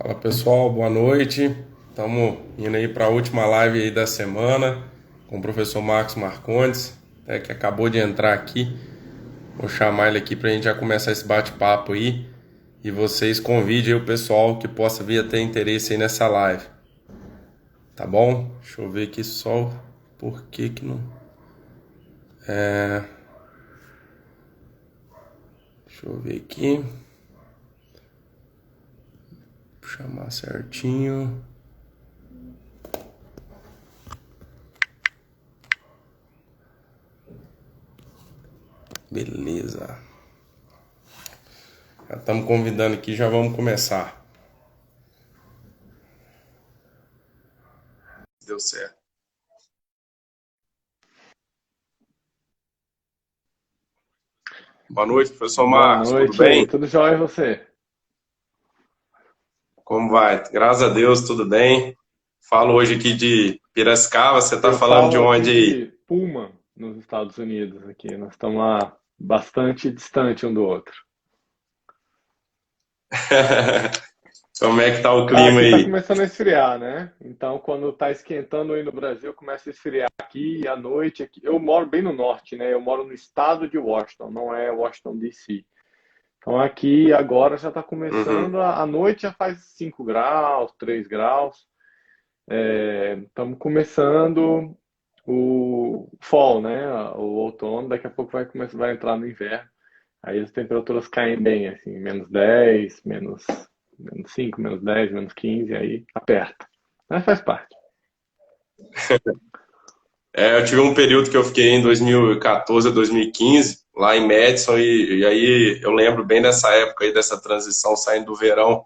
Fala pessoal, boa noite. Estamos indo aí para a última live aí da semana com o professor Marcos Marcondes, que acabou de entrar aqui. Vou chamar ele aqui para a gente já começar esse bate-papo aí e vocês convidem aí o pessoal que possa vir a ter interesse aí nessa live. Tá bom? Deixa eu ver aqui só por que não. Deixa eu ver aqui. Vou chamar certinho. Beleza. Já estamos convidando aqui, já vamos começar. Deu certo. Boa noite, professor Boa Marcos, tudo noite, bem? tudo jóia e você? Como vai? Graças a Deus, tudo bem. Falo hoje aqui de Piracicaba, você está Eu falando de falo aqui onde aí? de Pullman, nos Estados Unidos, aqui. Nós estamos lá bastante distante um do outro. Como é que tá o clima Aqui está aí? começando a esfriar, né? Então, quando está esquentando aí no Brasil, começa a esfriar aqui e à noite. Aqui. Eu moro bem no norte, né? Eu moro no estado de Washington, não é Washington, D.C. Então, aqui agora já está Uhum. começando, à noite já faz 5 graus, 3 graus. Estamos começando o fall, né? O outono, daqui a pouco vai entrar no inverno. Aí as temperaturas caem bem, assim, -10, menos 5, -10, -15, aí aperta. Mas faz parte. Eu tive um período que eu fiquei em 2014 a 2015, lá em Madison, e aí eu lembro bem dessa época aí, dessa transição saindo do verão,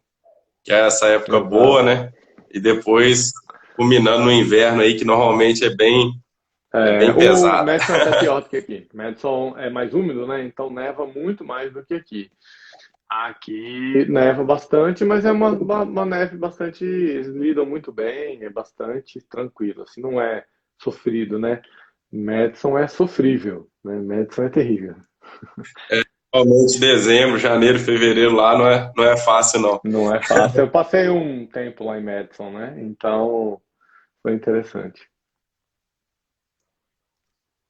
que é essa época boa, Exato. né? E depois culminando no inverno aí, que normalmente é bem O pesado. Madison é até pior do que aqui. Madison é mais úmido, né? Então neva muito mais do que aqui. Aqui neva bastante, mas é uma neve bastante. Eles lidam muito bem, é bastante tranquilo. Assim, não é sofrido, né? Madison é sofrível, né? Madison é terrível. Realmente dezembro, janeiro, fevereiro lá não é fácil, não. Não é fácil. Eu passei um tempo lá em Madison, né? Então foi interessante.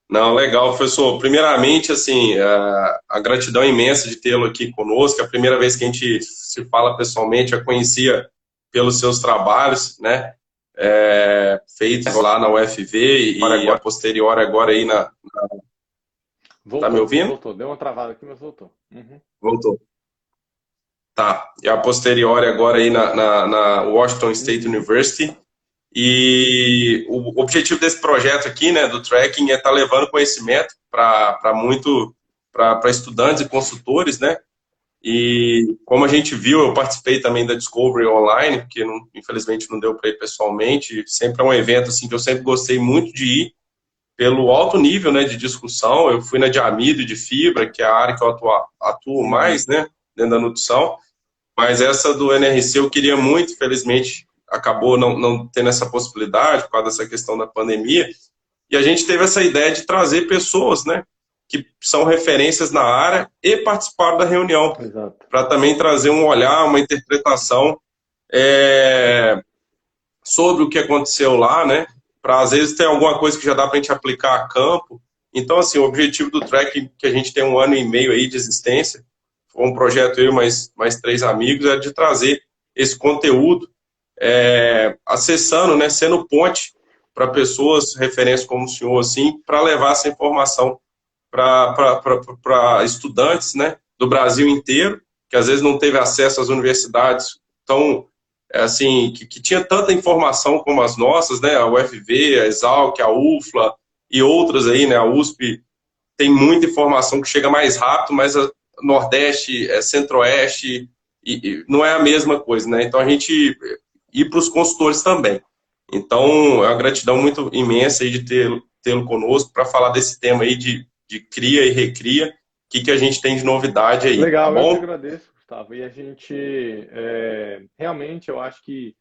Não, legal, professor. Primeiramente, assim, a gratidão imensa de tê-lo aqui conosco. É a primeira vez que a gente se fala pessoalmente, já conhecia pelos seus trabalhos, né? Feitos lá na UFV e a posteriori agora aí na. Tá me Voltou, ouvindo? voltou. Deu uma travada aqui, mas voltou. Uhum. Voltou. Tá. E a posteriori agora aí na Washington State Uhum. University. E o objetivo desse projeto aqui, né, do tracking, é estar levando conhecimento para estudantes e consultores, né? E como a gente viu, eu participei também da Discovery Online, porque infelizmente não deu para ir pessoalmente. Sempre é um evento assim que eu sempre gostei muito de ir pelo alto nível, né, de discussão. Eu fui na de amido e de fibra, que é a área que eu atuo Uhum. mais, né, dentro da nutrição. Mas essa do NRC eu queria muito, felizmente acabou não tendo essa possibilidade por causa dessa questão da pandemia. E a gente teve essa ideia de trazer pessoas, né, que são referências na área e participaram da reunião, Exato. para também trazer um olhar, uma interpretação é, sobre o que aconteceu lá, né, para às vezes ter alguma coisa que já dá para a gente aplicar a campo. Então, assim, o objetivo do track, que a gente tem 1 ano e meio aí de existência, foi um projeto eu e mais três amigos, é de trazer esse conteúdo, acessando, né, sendo ponte para pessoas, referências como o senhor, assim, para levar essa informação para estudantes, né, do Brasil inteiro, que às vezes não teve acesso às universidades tão, assim, que tinha tanta informação como as nossas, né, a UFV, a Exalc, a UFLA e outras aí, né, a USP tem muita informação que chega mais rápido, mas a Nordeste, Centro-Oeste, e não é a mesma coisa, né? Então a gente ir para os consultores também. Então é uma gratidão muito imensa aí de tê-lo conosco para falar desse tema aí de cria e recria, o que a gente tem de novidade aí, tá Legal, eu que bom? agradeço, Gustavo. E a gente, realmente, eu acho que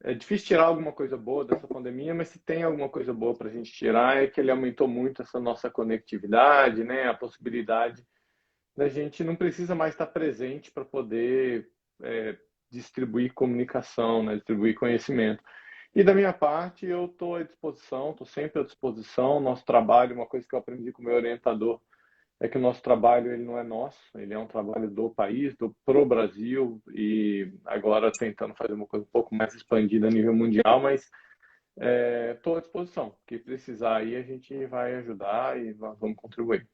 é difícil tirar alguma coisa boa dessa pandemia, mas se tem alguma coisa boa para a gente tirar é que ele aumentou muito essa nossa conectividade, né? A possibilidade da gente não precisa mais estar presente para poder distribuir comunicação, né? Distribuir conhecimento. E da minha parte, eu estou à disposição, estou sempre à disposição. Nosso trabalho, uma coisa que eu aprendi com o meu orientador, é que o nosso trabalho ele não é nosso, ele é um trabalho do país, pro Brasil, e agora tentando fazer uma coisa um pouco mais expandida a nível mundial, mas estou à disposição. O que precisar aí, a gente vai ajudar e vamos contribuir.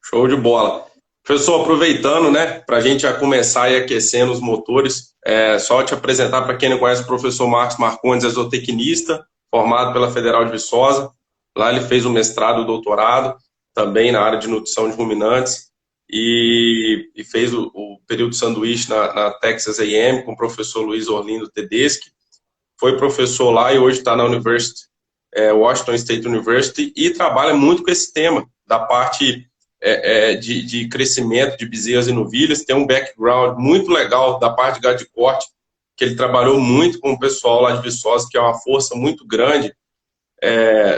Show de bola. Professor, aproveitando, né, para a gente já começar e aquecendo os motores, só te apresentar para quem não conhece o professor Marcos Marcondes, é zootecnista, formado pela Federal de Viçosa. Lá ele fez o mestrado e o doutorado, também na área de nutrição de ruminantes, e fez o período de sanduíche na Texas A&M com o professor Luiz Orlindo Tedeschi. Foi professor lá e hoje está na Washington State University, e trabalha muito com esse tema da parte de crescimento de bezerras e novilhas. Tem um background muito legal da parte de gado de corte, que ele trabalhou muito com o pessoal lá de Viçosa, que é uma força muito grande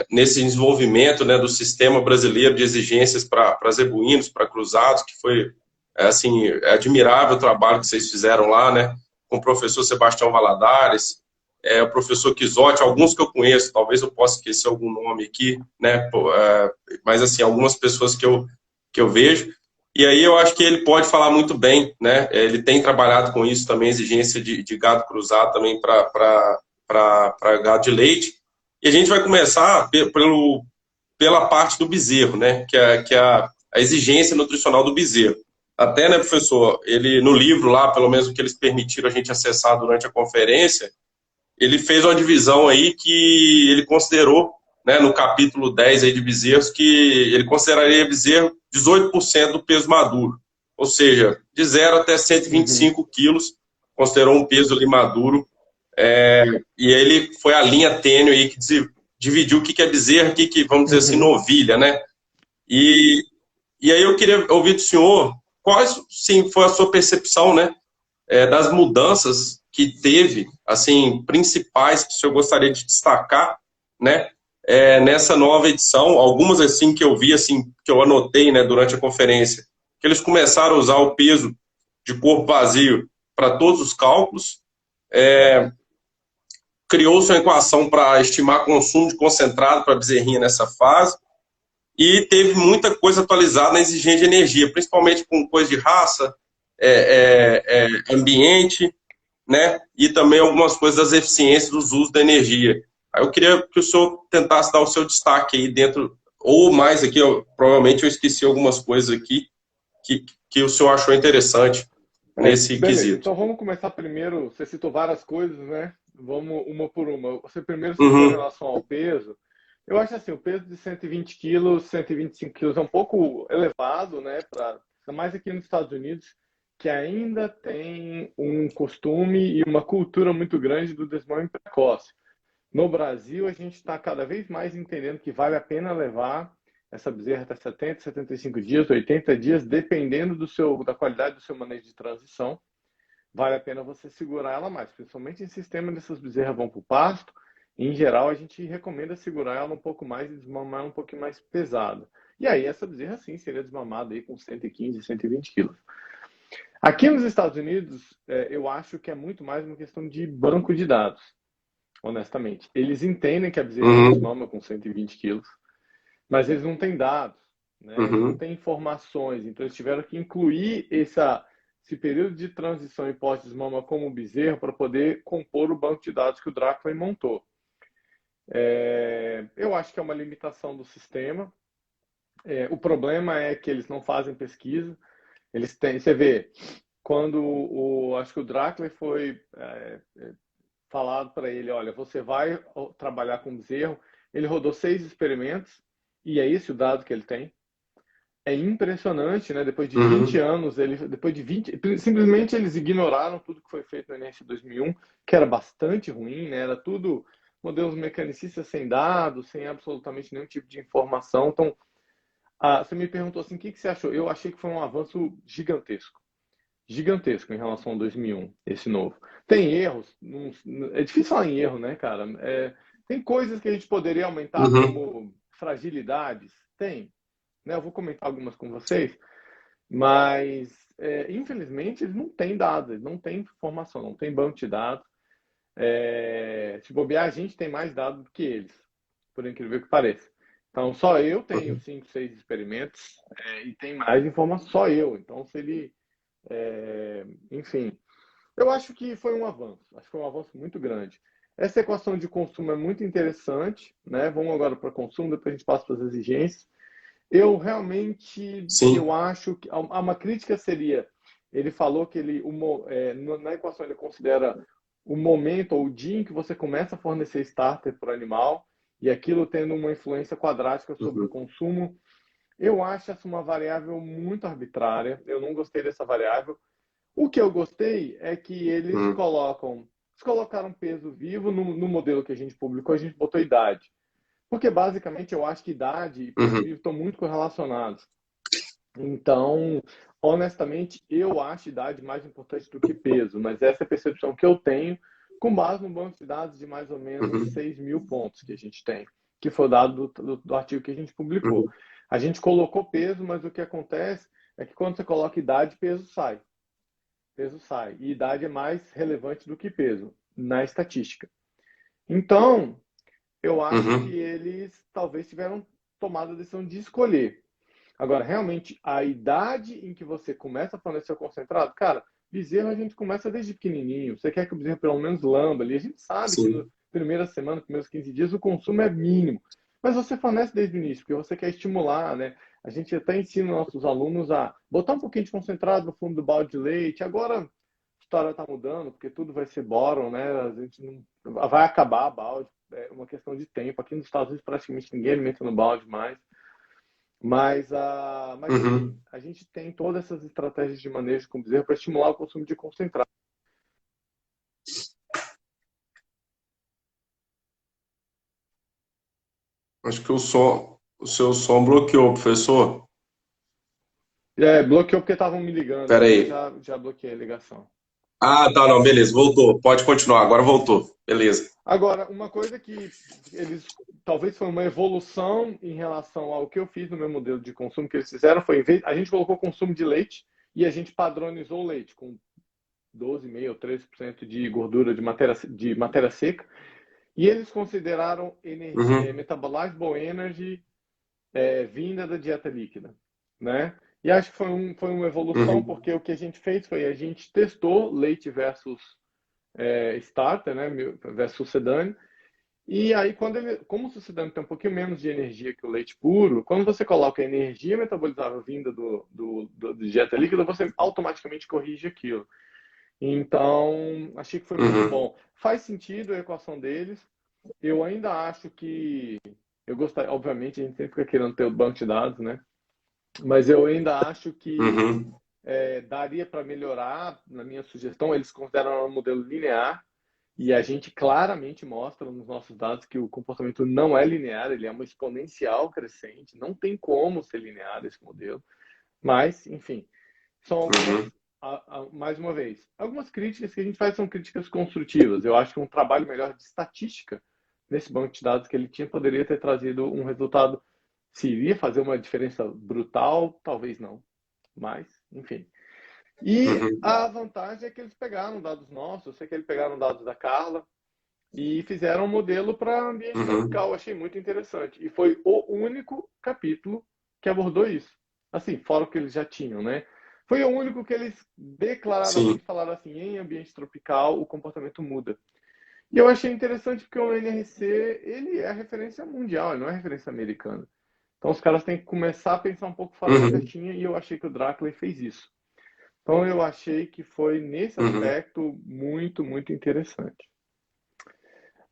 nesse desenvolvimento, né, do sistema brasileiro de exigências para zebuínos, para cruzados, que foi assim, admirável o trabalho que vocês fizeram lá, né, com o professor Sebastião Valadares, o professor Quisotti, alguns que eu conheço, talvez eu possa esquecer algum nome aqui, né, mas assim, algumas pessoas que eu vejo, e aí eu acho que ele pode falar muito bem, né, ele tem trabalhado com isso também, exigência de gado cruzado também para gado de leite. E a gente vai começar pela parte do bezerro, né, que é a exigência nutricional do bezerro. Até, né, professor, ele no livro lá, pelo menos o que eles permitiram a gente acessar durante a conferência, ele fez uma divisão aí que ele considerou, né, no capítulo 10 aí de bezerros, que ele consideraria bezerro 18% do peso maduro, ou seja, de 0 até 125 quilos, considerou um peso ali maduro, e ele foi a linha tênue aí que dividiu o que é bezerro, o que vamos dizer assim, novilha, né? E aí eu queria ouvir do senhor quais, sim, foi a sua percepção, né, das mudanças que teve, assim, principais que o senhor gostaria de destacar, né, nessa nova edição, algumas, assim, que eu vi, assim, que eu anotei, né, durante a conferência, que eles começaram a usar o peso de corpo vazio para todos os cálculos, criou-se uma equação para estimar consumo de concentrado para bezerrinha nessa fase, e teve muita coisa atualizada na exigência de energia, principalmente com coisa de raça, ambiente, né? E também algumas coisas das eficiências dos usos da energia. Aí eu queria que o senhor tentasse dar o seu destaque aí dentro, ou mais aqui, provavelmente eu esqueci algumas coisas aqui que o senhor achou interessante nesse Beleza, quesito. então vamos começar primeiro. Você citou várias coisas, né? Vamos uma por uma. Você primeiro citou em relação ao peso. Eu acho assim, o peso de 120 quilos, 125 quilos é um pouco elevado, né? Ainda mais aqui nos Estados Unidos, que ainda tem um costume e uma cultura muito grande do desmame precoce. No Brasil, a gente está cada vez mais entendendo que vale a pena levar essa bezerra até 70, 75 dias, 80 dias, dependendo da qualidade do seu manejo de transição. Vale a pena você segurar ela mais, principalmente em sistema dessas bezerras vão para o pasto. Em geral, a gente recomenda segurar ela um pouco mais e desmamar um pouquinho mais pesada. E aí, essa bezerra, sim, seria desmamada aí com 115, 120 quilos. Aqui nos Estados Unidos, eu acho que é muito mais uma questão de banco de dados, honestamente. Eles entendem que a bezerra desmama com 120 quilos, mas eles não têm dados, né? Eles não têm informações. Então, eles tiveram que incluir esse período de transição e pós-desmama como bezerro para poder compor o banco de dados que o Drackley montou. Eu acho que é uma limitação do sistema. O problema é que eles não fazem pesquisa. Eles têm, você vê, quando acho que o Drackley foi falado para ele, olha, você vai trabalhar com bezerro, ele rodou 6 experimentos e é esse o dado que ele tem. É impressionante, né? Depois de 20 anos, simplesmente eles ignoraram tudo que foi feito no NS 2001, que era bastante ruim, né? Era tudo modelos mecanicistas sem dados, sem absolutamente nenhum tipo de informação. Então, você me perguntou assim, o que você achou? Eu achei que foi um avanço gigantesco. Gigantesco em relação ao 2001, esse novo. Tem erros, é difícil falar em erro, né, cara? Tem coisas que a gente poderia aumentar como fragilidades? Tem. Né? Eu vou comentar algumas com vocês, mas infelizmente, eles não têm dados, eles não têm informação, não têm banco de dados. Se bobear, a gente tem mais dados do que eles, por incrível que pareça. Então, só eu tenho Uhum. 5, 6 experimentos e tem mais informação, só eu. Então, se ele. Enfim, eu acho que foi um avanço, acho que foi um avanço muito grande. Essa equação de consumo é muito interessante, né? Vamos agora para consumo, depois a gente passa para as exigências. Eu realmente, Sim. eu acho que uma crítica seria, ele falou que na equação ele considera o momento ou o dia em que você começa a fornecer starter para o animal e aquilo tendo uma influência quadrática sobre o Uhum. consumo. Eu acho essa uma variável muito arbitrária, eu não gostei dessa variável. O que eu gostei é que Uhum. eles colocaram peso vivo no modelo que a gente publicou, a gente botou idade. Porque basicamente eu acho que idade e peso Uhum. vivo estão muito correlacionados. Então, honestamente, eu acho idade mais importante do que peso, mas essa é a percepção que eu tenho com base no banco de dados de mais ou menos Uhum. 6 mil pontos que a gente tem, que foi o dado do artigo que a gente publicou. Uhum. A gente colocou peso, mas o que acontece é que quando você coloca idade, peso sai. Peso sai. E idade é mais relevante do que peso na estatística. Então, eu acho que Uhum. eles talvez tiveram tomado a decisão de escolher. Agora, realmente, a idade em que você começa a fornecer o concentrado, cara, bezerro a gente começa desde pequenininho. Você quer que o bezerro pelo menos lamba ali. A gente sabe que na Sim. primeira semana, primeiros 15 dias, o consumo é mínimo. Mas você fornece desde o início, porque você quer estimular, né? A gente até ensina nossos alunos a botar um pouquinho de concentrado no fundo do balde de leite. Agora, a história está mudando, porque tudo vai ser bóron, né? A gente não... vai acabar a balde. É uma questão de tempo. Aqui nos Estados Unidos, praticamente ninguém alimenta no balde mais. Mas enfim, Uhum. a gente tem todas essas estratégias de manejo com bezerro para estimular o consumo de concentrado. Acho que o seu som bloqueou, professor. Bloqueou porque estavam me ligando Espera aqui, eu aí. já bloqueei a ligação. Ah, tá, não, beleza, voltou. Pode continuar, agora voltou. Beleza. Agora, uma coisa que eles talvez foi uma evolução em relação ao que eu fiz no meu modelo de consumo que eles fizeram foi a gente colocou consumo de leite e a gente padronizou o leite com 12,5% ou 13% de gordura de matéria seca. E eles consideraram Uhum. metabolizable energy vinda da dieta líquida, né? E acho que foi uma evolução, Uhum. porque o que a gente fez foi a gente testou leite versus starter, né? Versus sedâneo. E aí, como o sucedâneo tem um pouquinho menos de energia que o leite puro, quando você coloca a energia metabolizável vinda do dieta líquida, você automaticamente corrige aquilo. Então, achei que foi muito Uhum. bom. Faz sentido a equação deles. Eu ainda acho que eu gostaria, obviamente, a gente sempre fica querendo ter o banco de dados, né? Mas eu ainda acho que Uhum. daria para melhorar, na minha sugestão. Eles consideram um modelo linear e a gente claramente mostra nos nossos dados que o comportamento não é linear, ele é uma exponencial crescente. Não tem como ser linear esse modelo. Mas, enfim, são Uhum. mais uma vez, algumas críticas que a gente faz são críticas construtivas. Eu acho que um trabalho melhor de estatística nesse banco de dados que ele tinha poderia ter trazido um resultado. Se iria fazer uma diferença brutal, talvez não. Mas, enfim. E Uhum. a vantagem é que eles pegaram dados nossos, eu sei que eles pegaram dados da Carla e fizeram um modelo para ambiente Uhum. tropical. Eu achei muito interessante. E foi o único capítulo que abordou isso. Assim, fora o que eles já tinham, né? Foi o único que eles Sim. declaradamente falaram assim, em ambiente tropical o comportamento muda. E eu achei interessante porque o NRC, ele é referência mundial, ele não é referência americana. Então os caras têm que começar a pensar um pouco fora da Uhum. caixinha e eu achei que o Dracula fez isso. Então eu achei que foi nesse Uhum. aspecto muito, muito interessante.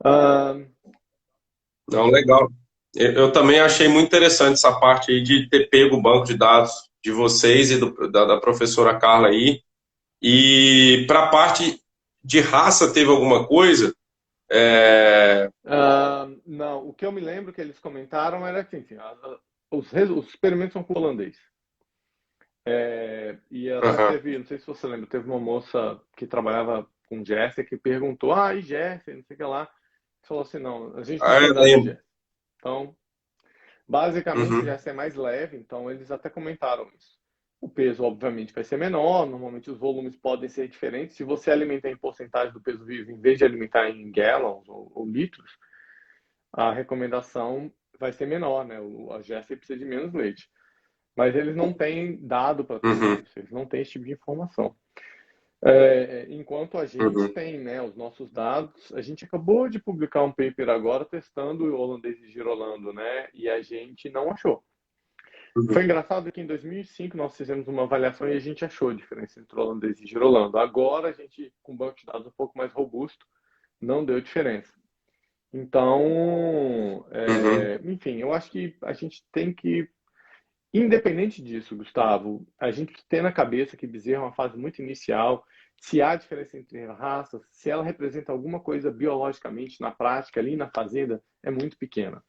Ah, Não, legal. Eu também achei muito interessante essa parte aí de ter pego o banco de dados de vocês e da professora Carla aí. E para a parte de raça, teve alguma coisa? É... não, o que eu me lembro que eles comentaram era que, enfim, os experimentos são com holandês. E até Aham. teve, não sei se você lembra, teve uma moça que trabalhava com Jéssica que perguntou, e Jéssica, não sei o que lá. Falou assim, não, a gente não Ah, tem eu nada de lembro. Jéssica. Então, basicamente, Uhum. Jéssica é mais leve, então eles até comentaram isso. O peso, obviamente, vai ser menor, normalmente os volumes podem ser diferentes. Se você alimentar em porcentagem do peso vivo, em vez de alimentar em gallons ou litros, a recomendação vai ser menor, né? A GERSA precisa de menos leite. Mas eles não têm dado para testar Uhum, isso, eles não têm esse tipo de informação. Enquanto a gente uhum, tem, né, os nossos dados, a gente acabou de publicar um paper agora testando o holandês de Girolando, né? E a gente não achou. uhum, Foi engraçado que em 2005 nós fizemos uma avaliação e a gente achou a diferença entre o holandês e Girolando. Agora a gente, com um banco de dados um pouco mais robusto, não deu diferença. Então, uhum, enfim, eu acho que a gente tem que, independente disso, Gustavo, a gente tem na cabeça que bezerro é uma fase muito inicial. Se há diferença entre raças, se ela representa alguma coisa biologicamente na prática, ali na fazenda, é muito pequena.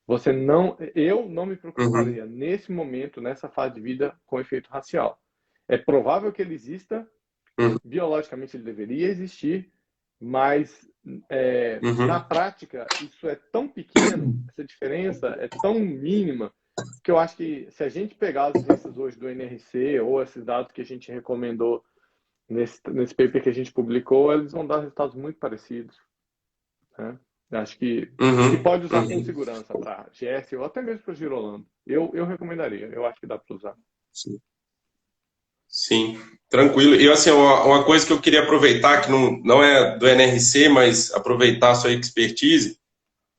Você não, eu não me uhum, preocuparia nesse momento, nessa fase de vida, com efeito racial. É provável que ele exista, uhum, biologicamente ele deveria existir, mas na uhum. prática isso é tão pequeno, essa diferença é tão mínima, que eu acho que se a gente pegar as exigências hoje do NRC ou esses dados que a gente recomendou nesse paper que a gente publicou, eles vão dar resultados muito parecidos, né? Acho que Uhum, pode usar com uhum. segurança para GS ou até mesmo para Girolando. Eu recomendaria, eu acho que dá para usar. Sim, sim, tranquilo. E assim, uma coisa que eu queria aproveitar, que não é do NRC, mas aproveitar a sua expertise,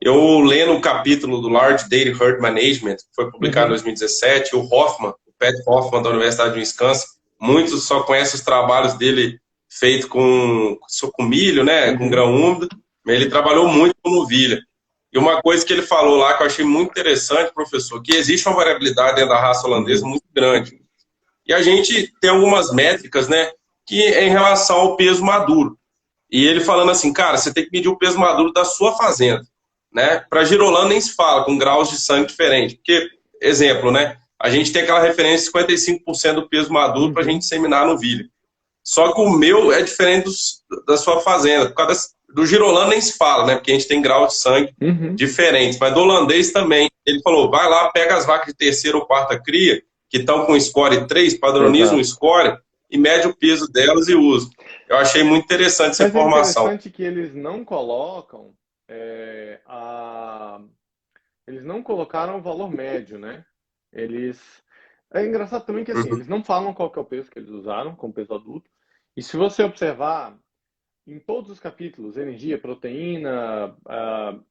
eu lendo o capítulo do Large Data Herd Management, que foi publicado em Uhum, 2017, o Hoffman, o Pat Hoffman da Universidade de Wisconsin, muitos só conhecem os trabalhos dele feito com milho, né, com uhum, grão úmido, mas ele trabalhou muito com novilha. E uma coisa que ele falou lá que eu achei muito interessante, professor, que existe uma variabilidade dentro da raça holandesa uhum, muito grande. E a gente tem algumas métricas, né, que é em relação ao peso maduro. E ele falando assim, cara, você tem que medir o peso maduro da sua fazenda, né? Para girolando nem se fala, com graus de sangue diferentes. Porque, exemplo, né? A gente tem aquela referência de 55% do peso maduro para a uhum. gente seminar no vilho. Só que o meu é diferente da sua fazenda. Por causa do girolando nem se fala, né? Porque a gente tem graus de sangue Uhum. diferentes. Mas do holandês também. Ele falou, vai lá, pega as vacas de terceira ou quarta cria, que estão com score 3, padroniza um Exato. score e mede o peso delas e usa. Eu achei muito interessante essa Mas é informação. interessante que eles não colocam eles não colocaram o valor médio, né? Eles é engraçado também que assim Uhum, eles não falam qual que é o peso que eles usaram como peso adulto. E se você observar em todos os capítulos, energia, proteína,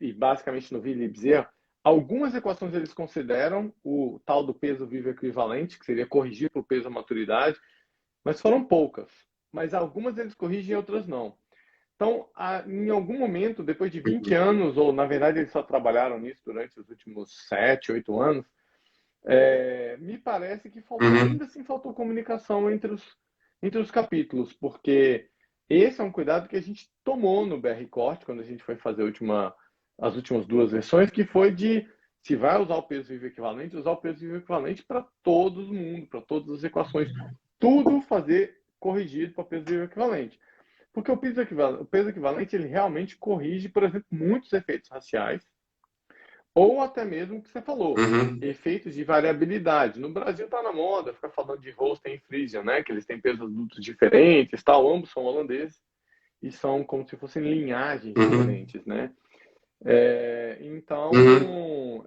e basicamente no Ville e Bezerra, algumas equações eles consideram o tal do peso vivo equivalente, que seria corrigir para o peso à maturidade, mas foram poucas. Mas algumas eles corrigem e outras não. Então, em algum momento, depois de 20 uhum, anos, ou na verdade eles só trabalharam nisso durante os últimos 7, 8 anos, me parece que faltou, uhum, ainda assim faltou comunicação entre os capítulos, porque esse é um cuidado que a gente tomou no BR Corte, quando a gente foi fazer as últimas duas versões, que foi de, se vai usar o peso vivo equivalente, usar o peso vivo equivalente para todo mundo, para todas as equações. Tudo fazer corrigido para peso vivo equivalente. Porque o peso equivalente ele realmente corrige, por exemplo, muitos efeitos raciais, ou até mesmo o que você falou, uhum, efeitos de variabilidade. No Brasil está na moda ficar falando de Holstein e Friesian, né? Que eles têm pesos adultos diferentes, tal, ambos são holandeses e são como se fossem linhagens uhum, diferentes, né? uhum. Então,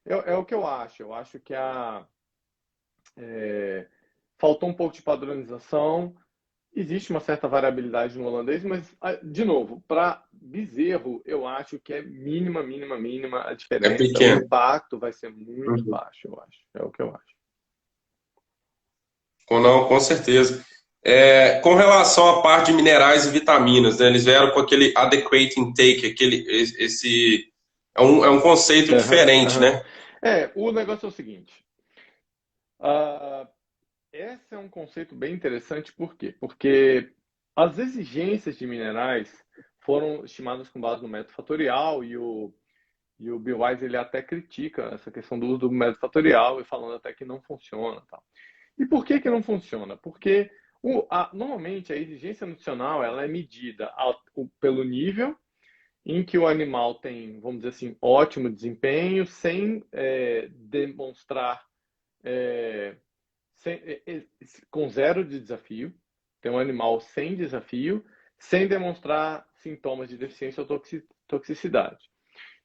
é o que eu acho. Eu acho que faltou um pouco de padronização. Existe uma certa variabilidade no holandês, mas, de novo, para bezerro, eu acho que é mínima, mínima, mínima a É diferença. O pequeno. impacto vai ser muito Uhum. baixo, eu acho. É o que eu acho. Não, com certeza. Com relação à parte de minerais e vitaminas, né, eles vieram com aquele adequate intake, esse é um conceito Aham, diferente, aham. né? O negócio é o seguinte. ah, Esse é um conceito bem interessante, por quê? Porque as exigências de minerais foram estimadas com base no método fatorial e o Bill Wise ele até critica essa questão do uso do método fatorial e falando até que não funciona, tal. E por que que não funciona? Porque normalmente a exigência nutricional ela é medida pelo nível em que o animal tem, vamos dizer assim, ótimo desempenho, sem demonstrar, é, com zero de desafio, tem um animal sem desafio, sem demonstrar sintomas de deficiência ou toxicidade.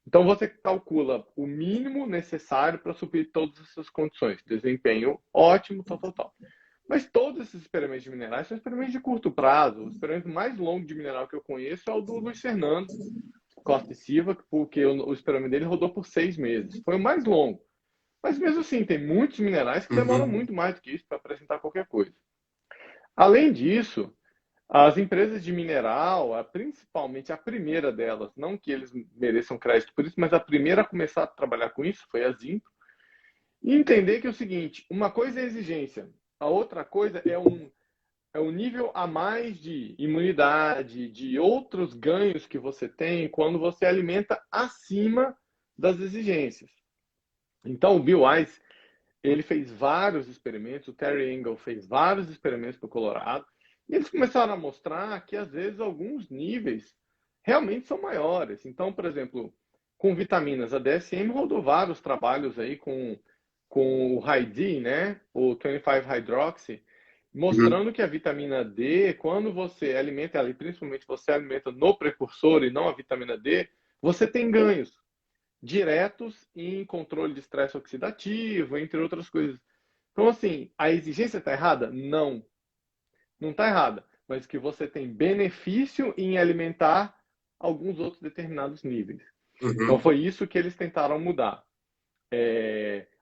Então, você calcula o mínimo necessário para suprir todas essas condições. Desempenho ótimo, tal, tal, tal. Mas todos esses experimentos de minerais são experimentos de curto prazo. O experimento mais longo de mineral que eu conheço é o do Luiz Fernando Costa e Silva, porque o experimento dele rodou por 6 meses. Foi o mais longo. Mas mesmo assim, tem muitos minerais que demoram muito mais do que isso para apresentar qualquer coisa. Além disso, as empresas de mineral, principalmente a primeira delas, não que eles mereçam crédito por isso, mas a primeira a começar a trabalhar com isso foi a Zinco, e entender que é o seguinte, uma coisa é exigência, a outra coisa é um nível a mais de imunidade, de outros ganhos que você tem quando você alimenta acima das exigências. Então, o Bill Wise, ele fez vários experimentos, o Terry Engel fez vários experimentos para o Colorado, e eles começaram a mostrar que, às vezes, alguns níveis realmente são maiores. Então, por exemplo, com vitaminas, a DSM rodou vários trabalhos aí com o High D, né? O 25-hydroxy, mostrando que a vitamina D, quando você alimenta ela, e principalmente você alimenta no precursor e não a vitamina D, você tem ganhos diretos em controle de estresse oxidativo, entre outras coisas. Então, assim, a exigência está errada? Não, não está errada. Mas que você tem benefício em alimentar alguns outros determinados níveis. Então, foi isso que eles tentaram mudar.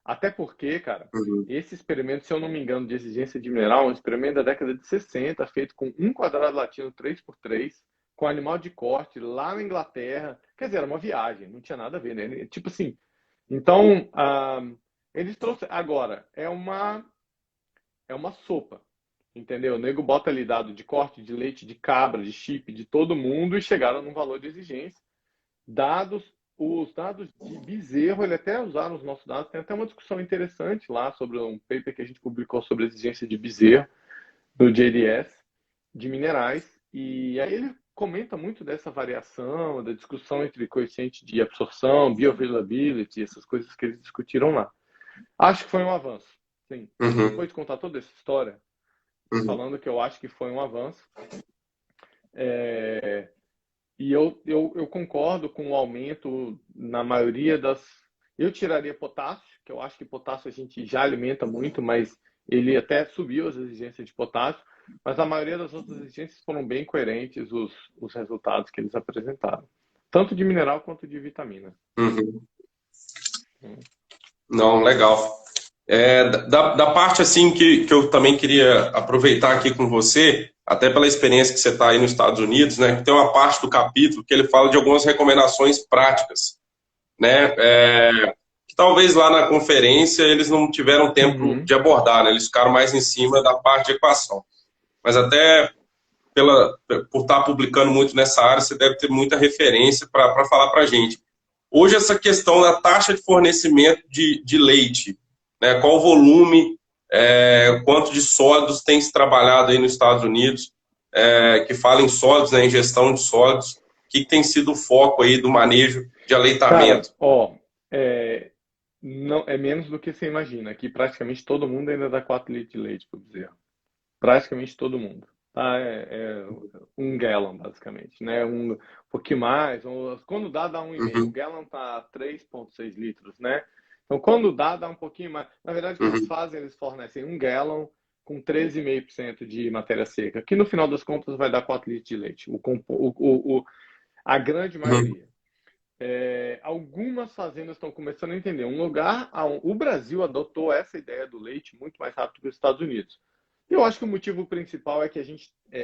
Até porque, cara, esse experimento, se eu não me engano, de exigência de mineral, é um experimento da década de 60, feito com um quadrado latino 3x3, com animal de corte lá na Inglaterra. Quer dizer, era uma viagem, não tinha nada a ver, né? Tipo assim. Então, eles trouxeram. Agora, é uma sopa, entendeu? O nego bota ali dado de corte de leite de cabra, de chip, de todo mundo e chegaram num valor de exigência. Os dados de bezerro, ele até usaram os nossos dados, tem até uma discussão interessante lá sobre um paper que a gente publicou sobre a exigência de bezerro do JDS, de minerais, e aí ele comenta muito dessa variação, da discussão entre coeficiente de absorção, bioavailability, essas coisas que eles discutiram lá. Acho que foi um avanço, sim. Depois de contar toda essa história, falando que eu acho que foi um avanço, e eu concordo com o aumento na maioria das. Eu tiraria potássio, que eu acho que potássio a gente já alimenta muito, mas ele até subiu as exigências de potássio. Mas a maioria das outras exigências foram bem coerentes, os resultados que eles apresentaram. Tanto de mineral quanto de vitamina. Não, legal. Da parte assim que eu também queria aproveitar aqui com você, até pela experiência que você está aí nos Estados Unidos, né, que tem uma parte do capítulo que ele fala de algumas recomendações práticas, né, que talvez lá na conferência eles não tiveram tempo de abordar, né, eles ficaram mais em cima da parte de equação. Mas até por estar publicando muito nessa área, você deve ter muita referência para falar para a gente. Hoje, essa questão da taxa de fornecimento de leite, né, qual o volume, quanto de sólidos tem se trabalhado aí nos Estados Unidos, que fala em sólidos, né, em gestão de sólidos, o que tem sido o foco aí do manejo de aleitamento? Cara, não, é menos do que você imagina. Aqui praticamente todo mundo ainda dá 4 litros de leite para o bezerro. Praticamente todo mundo. Tá? Um gallon, basicamente. Né? Um pouquinho mais. Quando dá 1,5. O gallon tá 3,6 litros, né? Então, quando dá um pouquinho mais. Na verdade, o que eles fazem? Eles fornecem um gallon com 13,5% de matéria seca, que no final das contas vai dar 4 litros de leite. A grande maioria. Algumas fazendas estão começando a entender. O Brasil adotou essa ideia do leite muito mais rápido que os Estados Unidos. Eu acho que o motivo principal é que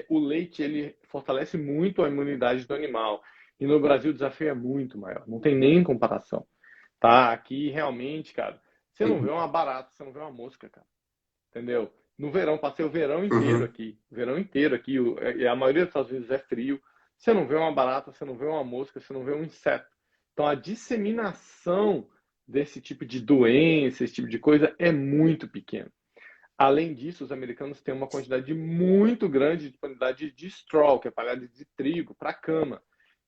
o leite ele fortalece muito a imunidade do animal. E no Brasil o desafio é muito maior. Não tem nem comparação. Tá? Aqui realmente, cara, você não vê uma barata, você não vê uma mosca, cara. Entendeu? No verão, passei o verão inteiro aqui. O verão inteiro aqui. E a maioria das vezes é frio. Você não vê uma barata, você não vê uma mosca, você não vê um inseto. Então a disseminação desse tipo de doença, esse tipo de coisa é muito pequena. Além disso, os americanos têm uma quantidade muito grande de disponibilidade de straw, que é palhada de trigo, para cama.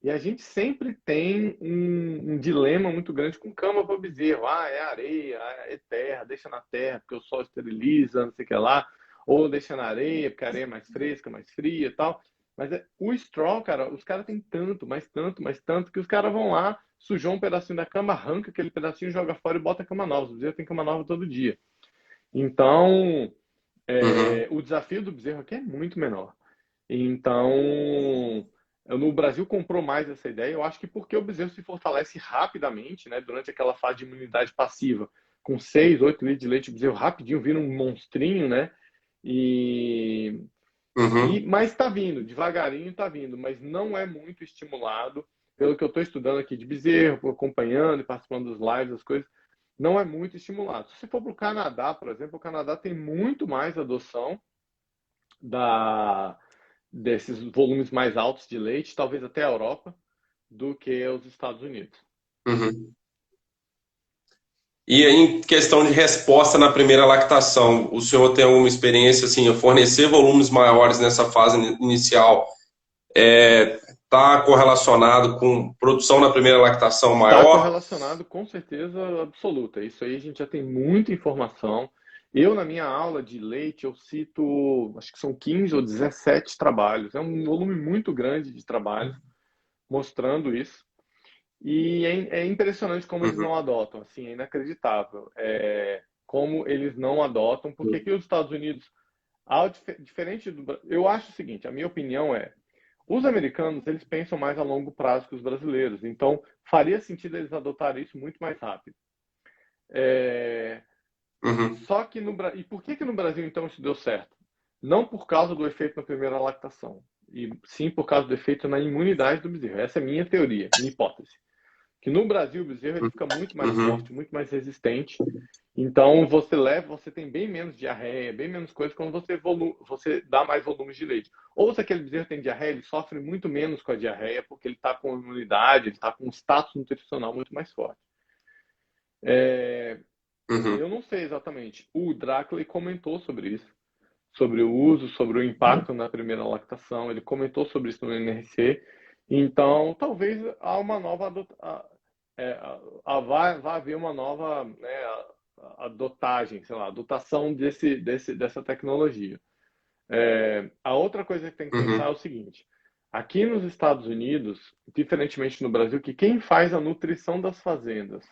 E a gente sempre tem um dilema muito grande com cama para bezerro. Ah, é areia, é terra, deixa na terra, porque o sol esteriliza, não sei o que lá. Ou deixa na areia, porque a areia é mais fresca, mais fria e tal. Mas o straw, cara, os caras têm tanto, mais tanto, mais tanto, que os caras vão lá, sujou um pedacinho da cama, arranca aquele pedacinho, joga fora e bota a cama nova. Os bezerros têm cama nova todo dia. Então, Uhum. o desafio do bezerro aqui é muito menor. Então, no Brasil comprou mais essa ideia, eu acho que porque o bezerro se fortalece rapidamente, né, durante aquela fase de imunidade passiva, com 6, 8 litros de leite, o bezerro rapidinho vira um monstrinho, né? E, Uhum. mas está vindo, devagarinho está vindo, mas não é muito estimulado, pelo que eu estou estudando aqui de bezerro, acompanhando e participando dos lives, as coisas, não é muito estimulado. Se você for para o Canadá, por exemplo, o Canadá tem muito mais adoção da, desses volumes mais altos de leite, talvez até a Europa, do que os Estados Unidos. Uhum. E em questão de resposta na primeira lactação, o senhor tem alguma experiência assim, fornecer volumes maiores nessa fase inicial está correlacionado com produção na primeira lactação Está maior? correlacionado com certeza absoluta. Isso aí a gente já tem muita informação. Eu, na minha aula de leite, eu cito, acho que são 15 ou 17 trabalhos. É um volume muito grande de trabalhos mostrando isso. E é impressionante como eles Uhum. não adotam, assim, é inacreditável. Como eles não adotam, porque aqui os Estados Unidos, diferente do. Eu acho o seguinte, a minha opinião é, os americanos, eles pensam mais a longo prazo que os brasileiros, então faria sentido eles adotarem isso muito mais rápido. É, Uhum. Só que e por que no Brasil então isso deu certo? Não por causa do efeito na primeira lactação, e sim por causa do efeito na imunidade do bezerro. Essa é a minha teoria, minha hipótese. Que no Brasil o bezerro ele fica muito mais Uhum. forte, muito mais resistente. Então você tem bem menos diarreia, bem menos coisa quando você dá mais volumes de leite. Ou se aquele bezerro tem diarreia, ele sofre muito menos com a diarreia porque ele está com imunidade, ele está com um status nutricional muito mais forte. Uhum. Eu não sei exatamente. O Drácula comentou sobre isso, sobre o uso, sobre o impacto na primeira lactação. Ele comentou sobre isso no NRC. Então, talvez há uma nova vai haver uma nova, né, a dotagem, sei lá, a dotação dessa tecnologia. A outra coisa que tem que pensar é Uhum. o seguinte: aqui nos Estados Unidos, diferentemente no Brasil, que quem faz a nutrição das fazendas,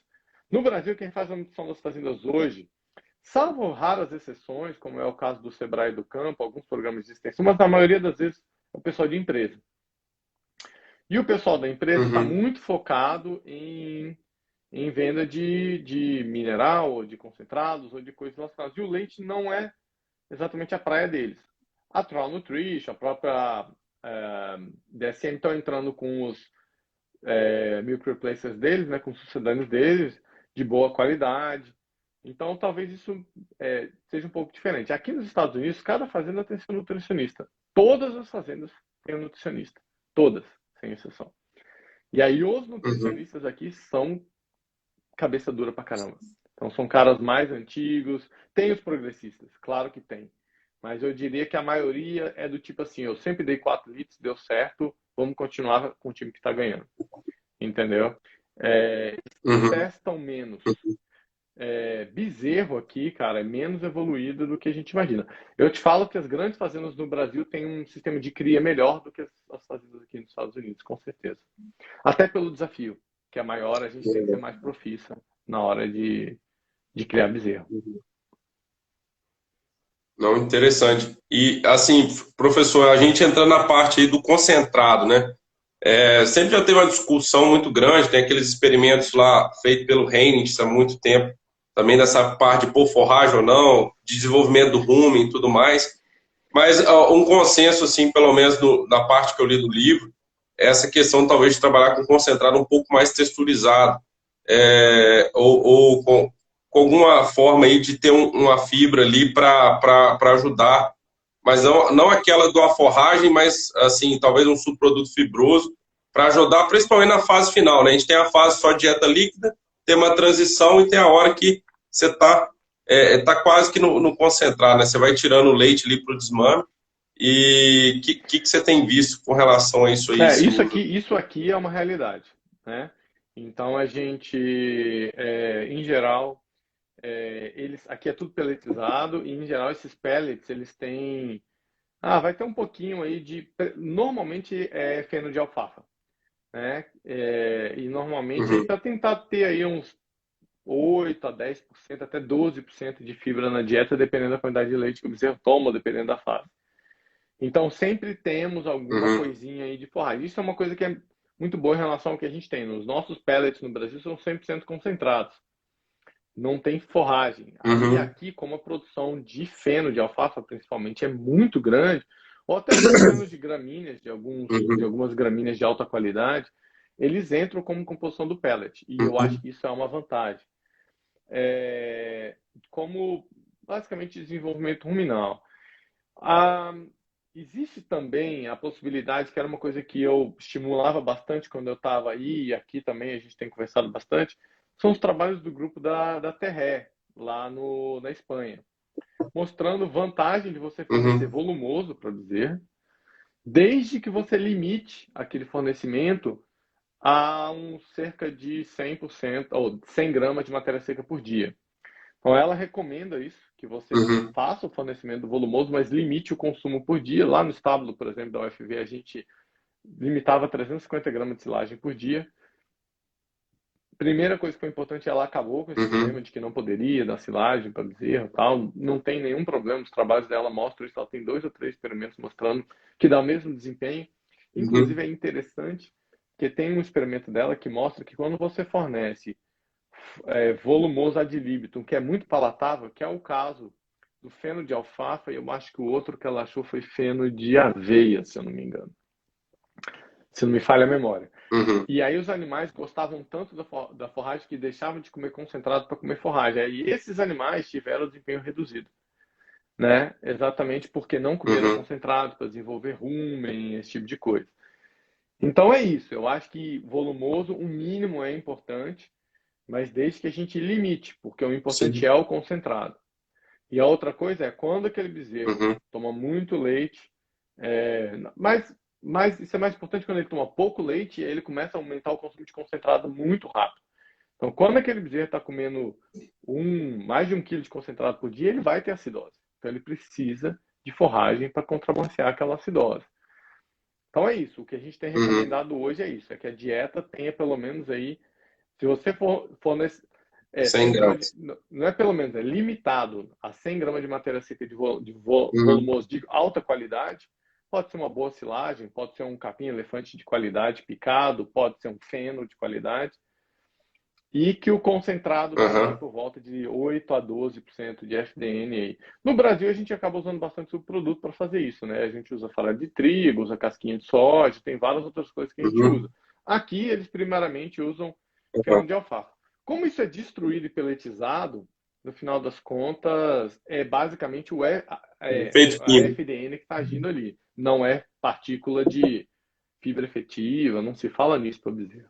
no Brasil quem faz a nutrição das fazendas hoje, salvo raras exceções, como é o caso do Sebrae do Campo, alguns programas de extensão, mas na maioria das vezes é o pessoal de empresa. E o pessoal da empresa está Uhum. muito focado em venda de mineral, ou de concentrados, ou de coisas relacionadas. E o leite não é exatamente a praia deles. A Troll Nutrition, a própria DSM estão entrando com os milk replacers deles, né, com os sucedâneos deles, de boa qualidade. Então, talvez isso seja um pouco diferente. Aqui nos Estados Unidos, cada fazenda tem seu nutricionista. Todas as fazendas têm um nutricionista. Todas, sem exceção. E aí, os Uhum. nutricionistas aqui são cabeça dura pra caramba. Então, são caras mais antigos. Tem os progressistas, claro que tem. Mas eu diria que a maioria é do tipo assim: eu sempre dei 4 litros, deu certo, vamos continuar com o time que está ganhando. Entendeu? Uhum. Testam menos. Bezerro aqui, cara, é menos evoluído do que a gente imagina. Eu te falo que as grandes fazendas no Brasil têm um sistema de cria melhor do que as fazendas aqui nos Estados Unidos, com certeza. Até pelo desafio, que é maior, a gente tem que ser mais profissa na hora de criar bezerro. Não, interessante. E, assim, professor, a gente entrando na parte aí do concentrado, né? Sempre já teve uma discussão muito grande, tem aqueles experimentos lá feitos pelo Heinz há muito tempo, também dessa parte de pôr forragem ou não, desenvolvimento do rumen e tudo mais. Mas um consenso, assim, pelo menos da parte que eu li do livro, é essa questão talvez de trabalhar com concentrado um pouco mais texturizado, ou com alguma forma aí de ter uma fibra ali para ajudar, mas não aquela de uma forragem, mas assim, talvez um subproduto fibroso para ajudar, principalmente na fase final, né? A gente tem a fase só dieta líquida, tem uma transição e tem a hora que você tá quase que no concentrado, né? Você vai tirando o leite ali para o desmame E o que você tem visto com relação a isso aí? É, Se usa? isso aqui é uma realidade, né? Então a gente, em geral, eles aqui é tudo pelletizado e em geral esses pellets eles têm, vai ter um pouquinho aí de, normalmente é feno de alfafa, né? E normalmente aí Uhum, para tentar ter aí uns 8 a 10% até 12% de fibra na dieta, dependendo da quantidade de leite que o bezerro toma, dependendo da fase. Então, sempre temos alguma uhum, coisinha aí de forragem. Isso é uma coisa que é muito boa em relação ao que a gente tem. Os nossos pellets no Brasil são 100% concentrados. Não tem forragem. Aí, uhum, aqui, como a produção de feno de alfafa, principalmente, é muito grande, ou até mesmo feno de gramíneas, de uhum, algumas gramíneas de alta qualidade, eles entram como composição do pellet. E eu acho uhum, que isso é uma vantagem. Como, basicamente, desenvolvimento ruminal. Ah, existe também a possibilidade, que era uma coisa que eu estimulava bastante quando eu estava aí, e aqui também a gente tem conversado bastante, são os trabalhos do grupo da Terré, lá na Espanha, mostrando vantagem de você fornecer uhum, volumoso para dizer, desde que você limite aquele fornecimento a cerca de 100% ou 100 gramas de matéria seca por dia. Então, ela recomenda isso, que você uhum, faça o fornecimento volumoso, mas limite o consumo por dia. Lá no estábulo, por exemplo, da UFV, a gente limitava 350 gramas de silagem por dia. Primeira coisa que foi importante, ela acabou com esse uhum, esquema de que não poderia dar silagem para bezerro e tal. Não tem nenhum problema, os trabalhos dela mostram isso. Ela tem 2 ou 3 experimentos mostrando que dá o mesmo desempenho. Inclusive, uhum, é interessante que tem um experimento dela que mostra que quando você fornece volumoso ad libitum, que é muito palatável, que é o caso do feno de alfafa, e eu acho que o outro que ela achou foi feno de aveia, se eu não me engano. Se não me falha a memória. uhum, E aí os animais gostavam tanto da forragem que deixavam de comer concentrado para comer forragem. Aí esses animais tiveram desempenho reduzido, né? Exatamente porque não comeram uhum, concentrado para desenvolver rumen, esse tipo de coisa. Então é isso. Eu acho que volumoso, um mínimo é importante, mas desde que a gente limite, porque o importante sim, é o concentrado. E a outra coisa é quando aquele bezerro uhum, toma muito leite, mas isso é mais importante quando ele toma pouco leite, ele começa a aumentar o consumo de concentrado muito rápido. Então, quando aquele bezerro está comendo mais de 1 quilo de concentrado por dia, ele vai ter acidose. Então, ele precisa de forragem para contrabalancear aquela acidose. Então, é isso. O que a gente tem uhum, recomendado hoje é isso: é que a dieta tenha pelo menos aí, se você for nesse, 100 100 gramas gramas. não é pelo menos, é limitado a 100 gramas de matéria seca Uhum, volumoso de alta qualidade. Pode ser uma boa silagem, pode ser um capim elefante de qualidade picado, pode ser um feno de qualidade. E que o concentrado tenha aí uhum, por volta de 8 a 12% de FDN aí. No Brasil, a gente acaba usando bastante subproduto para fazer isso, né? A gente usa farelo de trigo, usa casquinha de soja, tem várias outras coisas que a gente uhum, usa. Aqui, eles primariamente usam feno uhum. de alfafa. Como isso é destruído e peletizado, no final das contas, é basicamente Efeito a químico. FDN que está agindo ali. Não é partícula de fibra efetiva, não se fala nisso para dizer.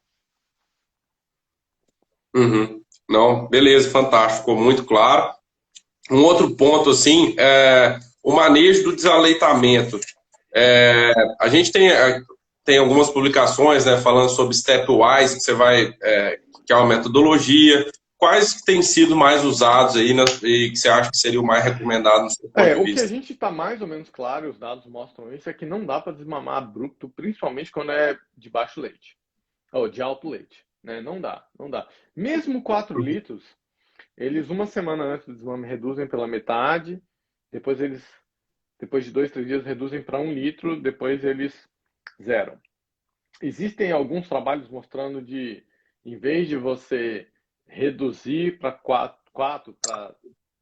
Uhum. Não, beleza, fantástico, ficou muito claro. Um outro ponto, assim, é o manejo do desaleitamento. A gente tem algumas publicações, né, falando sobre stepwise, que você vai, que é uma metodologia. Quais que têm sido mais usados aí, né, e que você acha que seria o mais recomendado no seu ponto de O que a vista? gente está mais ou menos claro, e os dados mostram isso, é que não dá para desmamar abrupto, principalmente quando é de baixo leite, ou de alto leite, né? Não dá, não dá. Mesmo 4 litros, eles uma semana antes do desmame reduzem pela metade, depois depois de 2, 3 dias, reduzem para 1 litro, depois eles zeram. Existem alguns trabalhos mostrando em vez de você reduzir para 4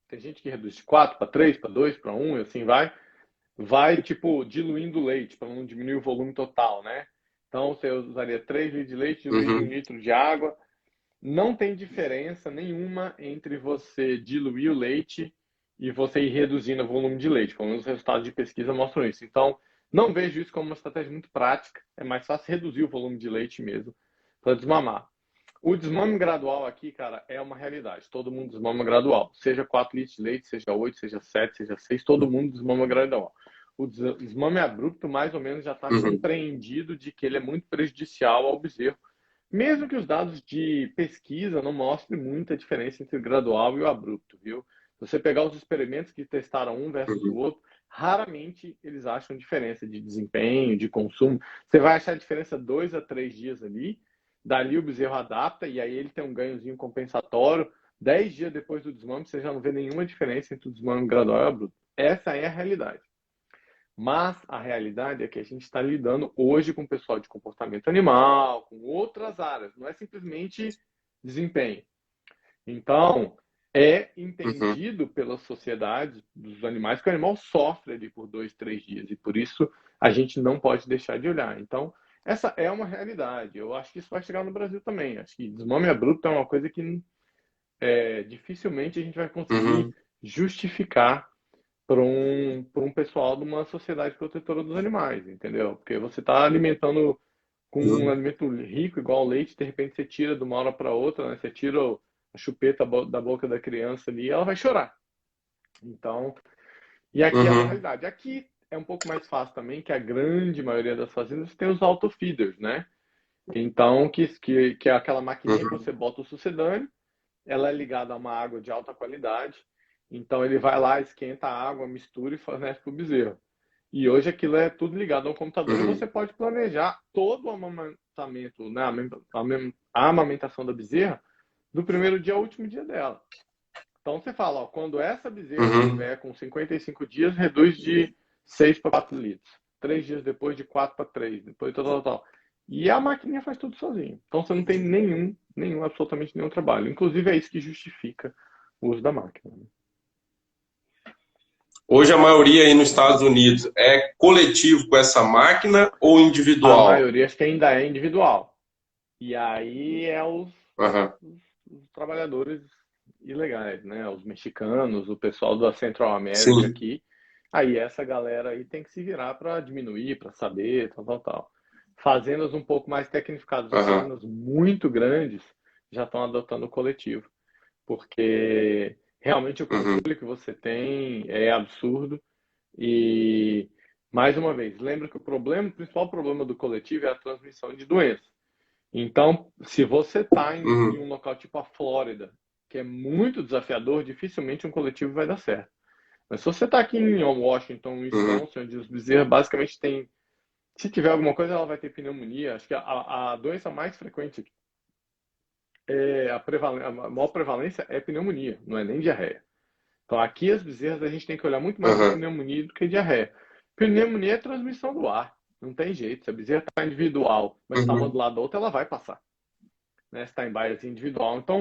tem gente que reduz de 4 para 3, para 2, para 1, e assim vai tipo diluindo o leite para não diminuir o volume total, né? Então você usaria 3 litros de leite diluído em 1 Uhum, litro de água. Não tem diferença nenhuma entre você diluir o leite e você ir reduzindo o volume de leite. Pelo menos os resultados de pesquisa mostram isso. Então, não vejo isso como uma estratégia muito prática. É mais fácil reduzir o volume de leite mesmo para desmamar. O desmame gradual aqui, cara, é uma realidade. Todo mundo desmama gradual. Seja 4 litros de leite, seja 8, seja 7, seja 6, todo mundo desmama gradual. o desmame abrupto mais ou menos já está compreendido de que ele é muito prejudicial ao bezerro. Mesmo que os dados de pesquisa não mostrem muita diferença entre o gradual e o abrupto, viu? Se você pegar os experimentos que testaram um versus o outro, raramente eles acham diferença de desempenho, de consumo. Você vai achar diferença 2 a 3 dias ali, dali o bezerro adapta e aí ele tem um ganhozinho compensatório. 10 dias depois do desmame, você já não vê nenhuma diferença entre o desmame gradual e o abrupto. Essa é a realidade. Mas a realidade é que a gente está lidando hoje com o pessoal de comportamento animal, com outras áreas, não é simplesmente desempenho. Então, é entendido pela sociedade dos animais que o animal sofre ali por 2, 3 dias, e por isso a gente não pode deixar de olhar. Então, essa é uma realidade. Eu acho que isso vai chegar no Brasil também. Acho que desmame abrupto é uma coisa que dificilmente a gente vai conseguir justificar para um pessoal de uma sociedade protetora dos animais, entendeu? Porque você está alimentando com um alimento rico, igual leite, de repente você tira de uma hora para outra, né? Você tira a chupeta da boca da criança ali, ela vai chorar. Então, e aqui é a realidade. Aqui é um pouco mais fácil também, que a grande maioria das fazendas tem os autofeeders, né? Então, que é aquela maquininha que você bota o sucedâneo, ela é ligada a uma água de alta qualidade, então ele vai lá, esquenta a água, mistura e fornece para o bezerro. E hoje aquilo é tudo ligado ao computador e você pode planejar todo o amamentamento, né, a amamentação da bezerra do primeiro dia ao último dia dela. Então você fala, ó, quando essa bezerra estiver com 55 dias, reduz de 6 para 4 litros. 3 dias depois de 4 para 3, depois tal. E a maquininha faz tudo sozinho. Então você não tem absolutamente nenhum trabalho. Inclusive é isso que justifica o uso da máquina. Hoje a maioria aí nos Estados Unidos é coletivo com essa máquina ou individual? A maioria acho que ainda é individual. E aí é os trabalhadores ilegais, né? Os mexicanos, o pessoal da Central América aqui. Aí essa galera aí tem que se virar para diminuir, para saber, tal. Fazendas um pouco mais tecnificadas, fazendas muito grandes, já estão adotando o coletivo. Porque realmente o controle que você tem é absurdo. E, mais uma vez, lembra que o principal problema do coletivo é a transmissão de doenças. Então, se você está em um local tipo a Flórida, que é muito desafiador, dificilmente um coletivo vai dar certo. Mas se você está aqui em Washington, Wisconsin, onde os bezerros basicamente têm... Se tiver alguma coisa, ela vai ter pneumonia. Acho que a doença mais frequente, a maior prevalência é pneumonia, não é nem diarreia. Então, aqui as bezerras a gente tem que olhar muito mais para pneumonia do que diarreia. Pneumonia é transmissão do ar, não tem jeito. Se a bezerra está individual, mas está uma do lado da outra, ela vai passar. Né? Se está em bias individual. Então,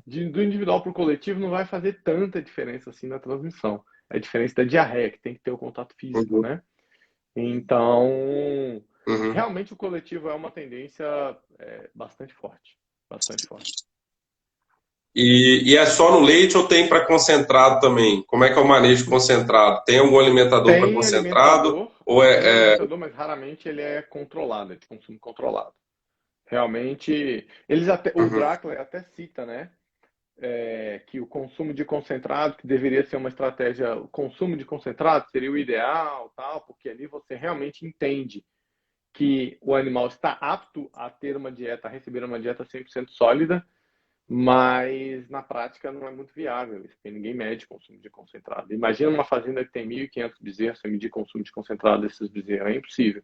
do individual para o coletivo não vai fazer tanta diferença assim na transmissão. É a diferença da diarreia, que tem que ter o contato físico, né? Então, realmente o coletivo é uma tendência bastante forte. Bastante forte. E é só no leite ou tem para concentrado também? Como é que é o manejo concentrado? Tem algum alimentador para concentrado? Ou tem alimentador, mas raramente ele é controlado, é de consumo controlado. Realmente, o Drackler até cita, né? Que o consumo de concentrado, que deveria ser uma estratégia, o consumo de concentrado seria o ideal, tal, porque ali você realmente entende que o animal está apto a ter uma dieta, a receber uma dieta 100% sólida, mas na prática não é muito viável, porque ninguém mede consumo de concentrado. Imagina uma fazenda que tem 1.500 bezerros, você medir consumo de concentrado desses bezerros, é impossível,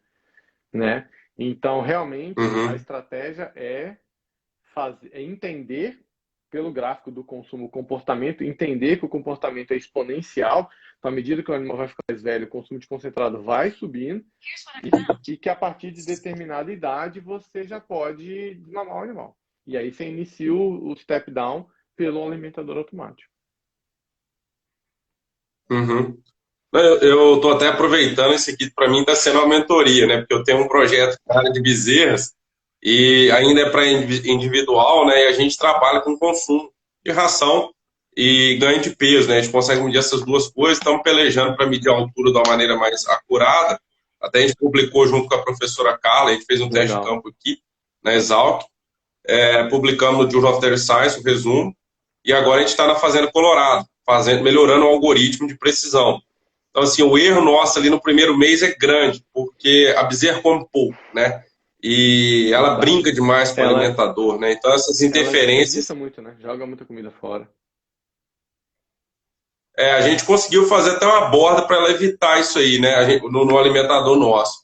né? Então, realmente, a estratégia é entender pelo gráfico do consumo o comportamento, entender que o comportamento é exponencial, então, à medida que o animal vai ficar mais velho, o consumo de concentrado vai subindo, e que a partir de determinada idade você já pode desmamar o animal. E aí você inicia o step down pelo alimentador automático. Eu estou até aproveitando isso aqui, para mim está sendo uma mentoria, né? Porque eu tenho um projeto na área de bezerras e ainda é para individual, né? E a gente trabalha com consumo de ração e ganho de peso, né? A gente consegue medir essas duas coisas, estamos pelejando para medir a altura de uma maneira mais acurada. Até a gente publicou junto com a professora Carla, a gente fez um teste de campo aqui na Exalc, publicamos no Journal of Dairy Science o resumo, e agora a gente está na Fazenda Colorado, melhorando o algoritmo de precisão. Então, assim, o erro nosso ali no primeiro mês é grande, porque a bezerra come pouco, né? E ela Verdade. brinca demais com o Ela, alimentador, né? Então, essas ela desperdiça interferências, muito, né? Joga muita comida fora. a gente conseguiu fazer até uma borda para ela evitar isso aí, né? No alimentador nosso.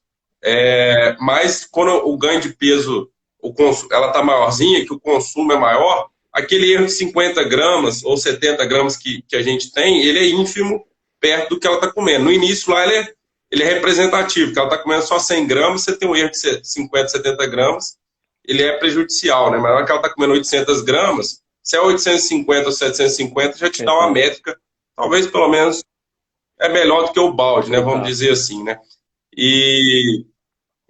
Mas quando o ganho de peso, ela está maiorzinha, que o consumo é maior, aquele erro de 50 gramas ou 70 gramas que a gente tem, ele é ínfimo perto do que ela está comendo. No início lá ele é representativo, que ela está comendo só 100 gramas, você tem um erro de 50, 70 gramas, ele é prejudicial, né? Mas na hora que ela está comendo 800 gramas, se é 850 ou 750, já te dá uma Então, métrica, talvez pelo menos é melhor do que o balde, né? Vamos exato. dizer assim, né? E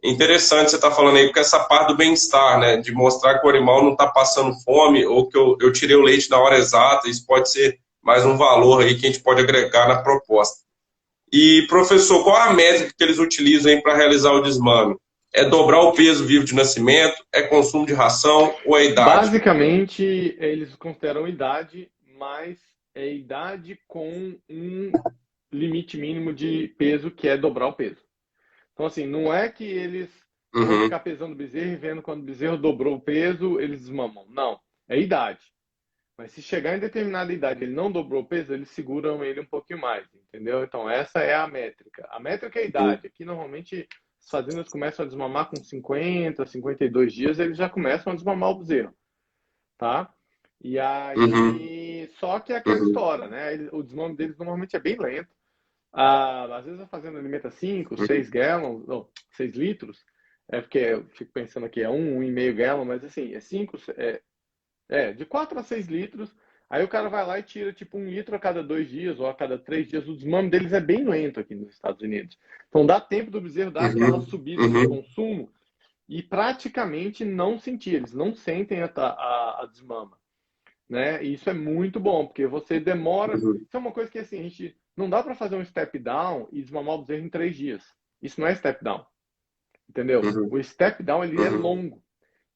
interessante você estar falando aí, porque essa parte do bem-estar, né? De mostrar que o animal não está passando fome ou que eu tirei o leite na hora exata, isso pode ser mais um valor aí que a gente pode agregar na proposta. E, professor, qual a métrica que eles utilizam aí para realizar o desmame? É dobrar o peso vivo de nascimento? É consumo de ração ou é idade? Basicamente, eles consideram idade, mas é idade com um limite mínimo de peso, que é dobrar o peso. Então, assim, não é que eles vão Uhum, ficar pesando o bezerro e vendo quando o bezerro dobrou o peso, eles desmamam. Não, é idade. Mas se chegar em determinada idade ele não dobrou o peso, eles seguram ele um pouquinho mais, entendeu? Então, essa é a métrica. A métrica é a uhum, idade. Aqui, normalmente, as fazendas começam a desmamar com 50, 52 dias, eles já começam a desmamar o bezerro, tá? E uhum, aí, só que é aquela uhum, história, né? O desmame deles normalmente é bem lento. Às vezes a fazenda alimenta 5, 6 gallons, não, 6 litros, é porque eu fico pensando aqui, é 1,5 gallon, mas assim, é 5, de 4 a 6 litros. Aí o cara vai lá e tira tipo 1 litro a cada 2 dias ou a cada 3 dias. O desmame deles é bem lento aqui nos Estados Unidos. Então dá tempo do bezerro dar aquela uhum, subida de uhum, consumo e praticamente não sentir, eles não sentem a desmama, né? E isso é muito bom, porque você demora. uhum, Isso é uma coisa que assim, a gente não dá para fazer um step down e desmamar o bezerro em 3 dias. Isso não é step down, entendeu? uhum, O step down ele é uhum. longo.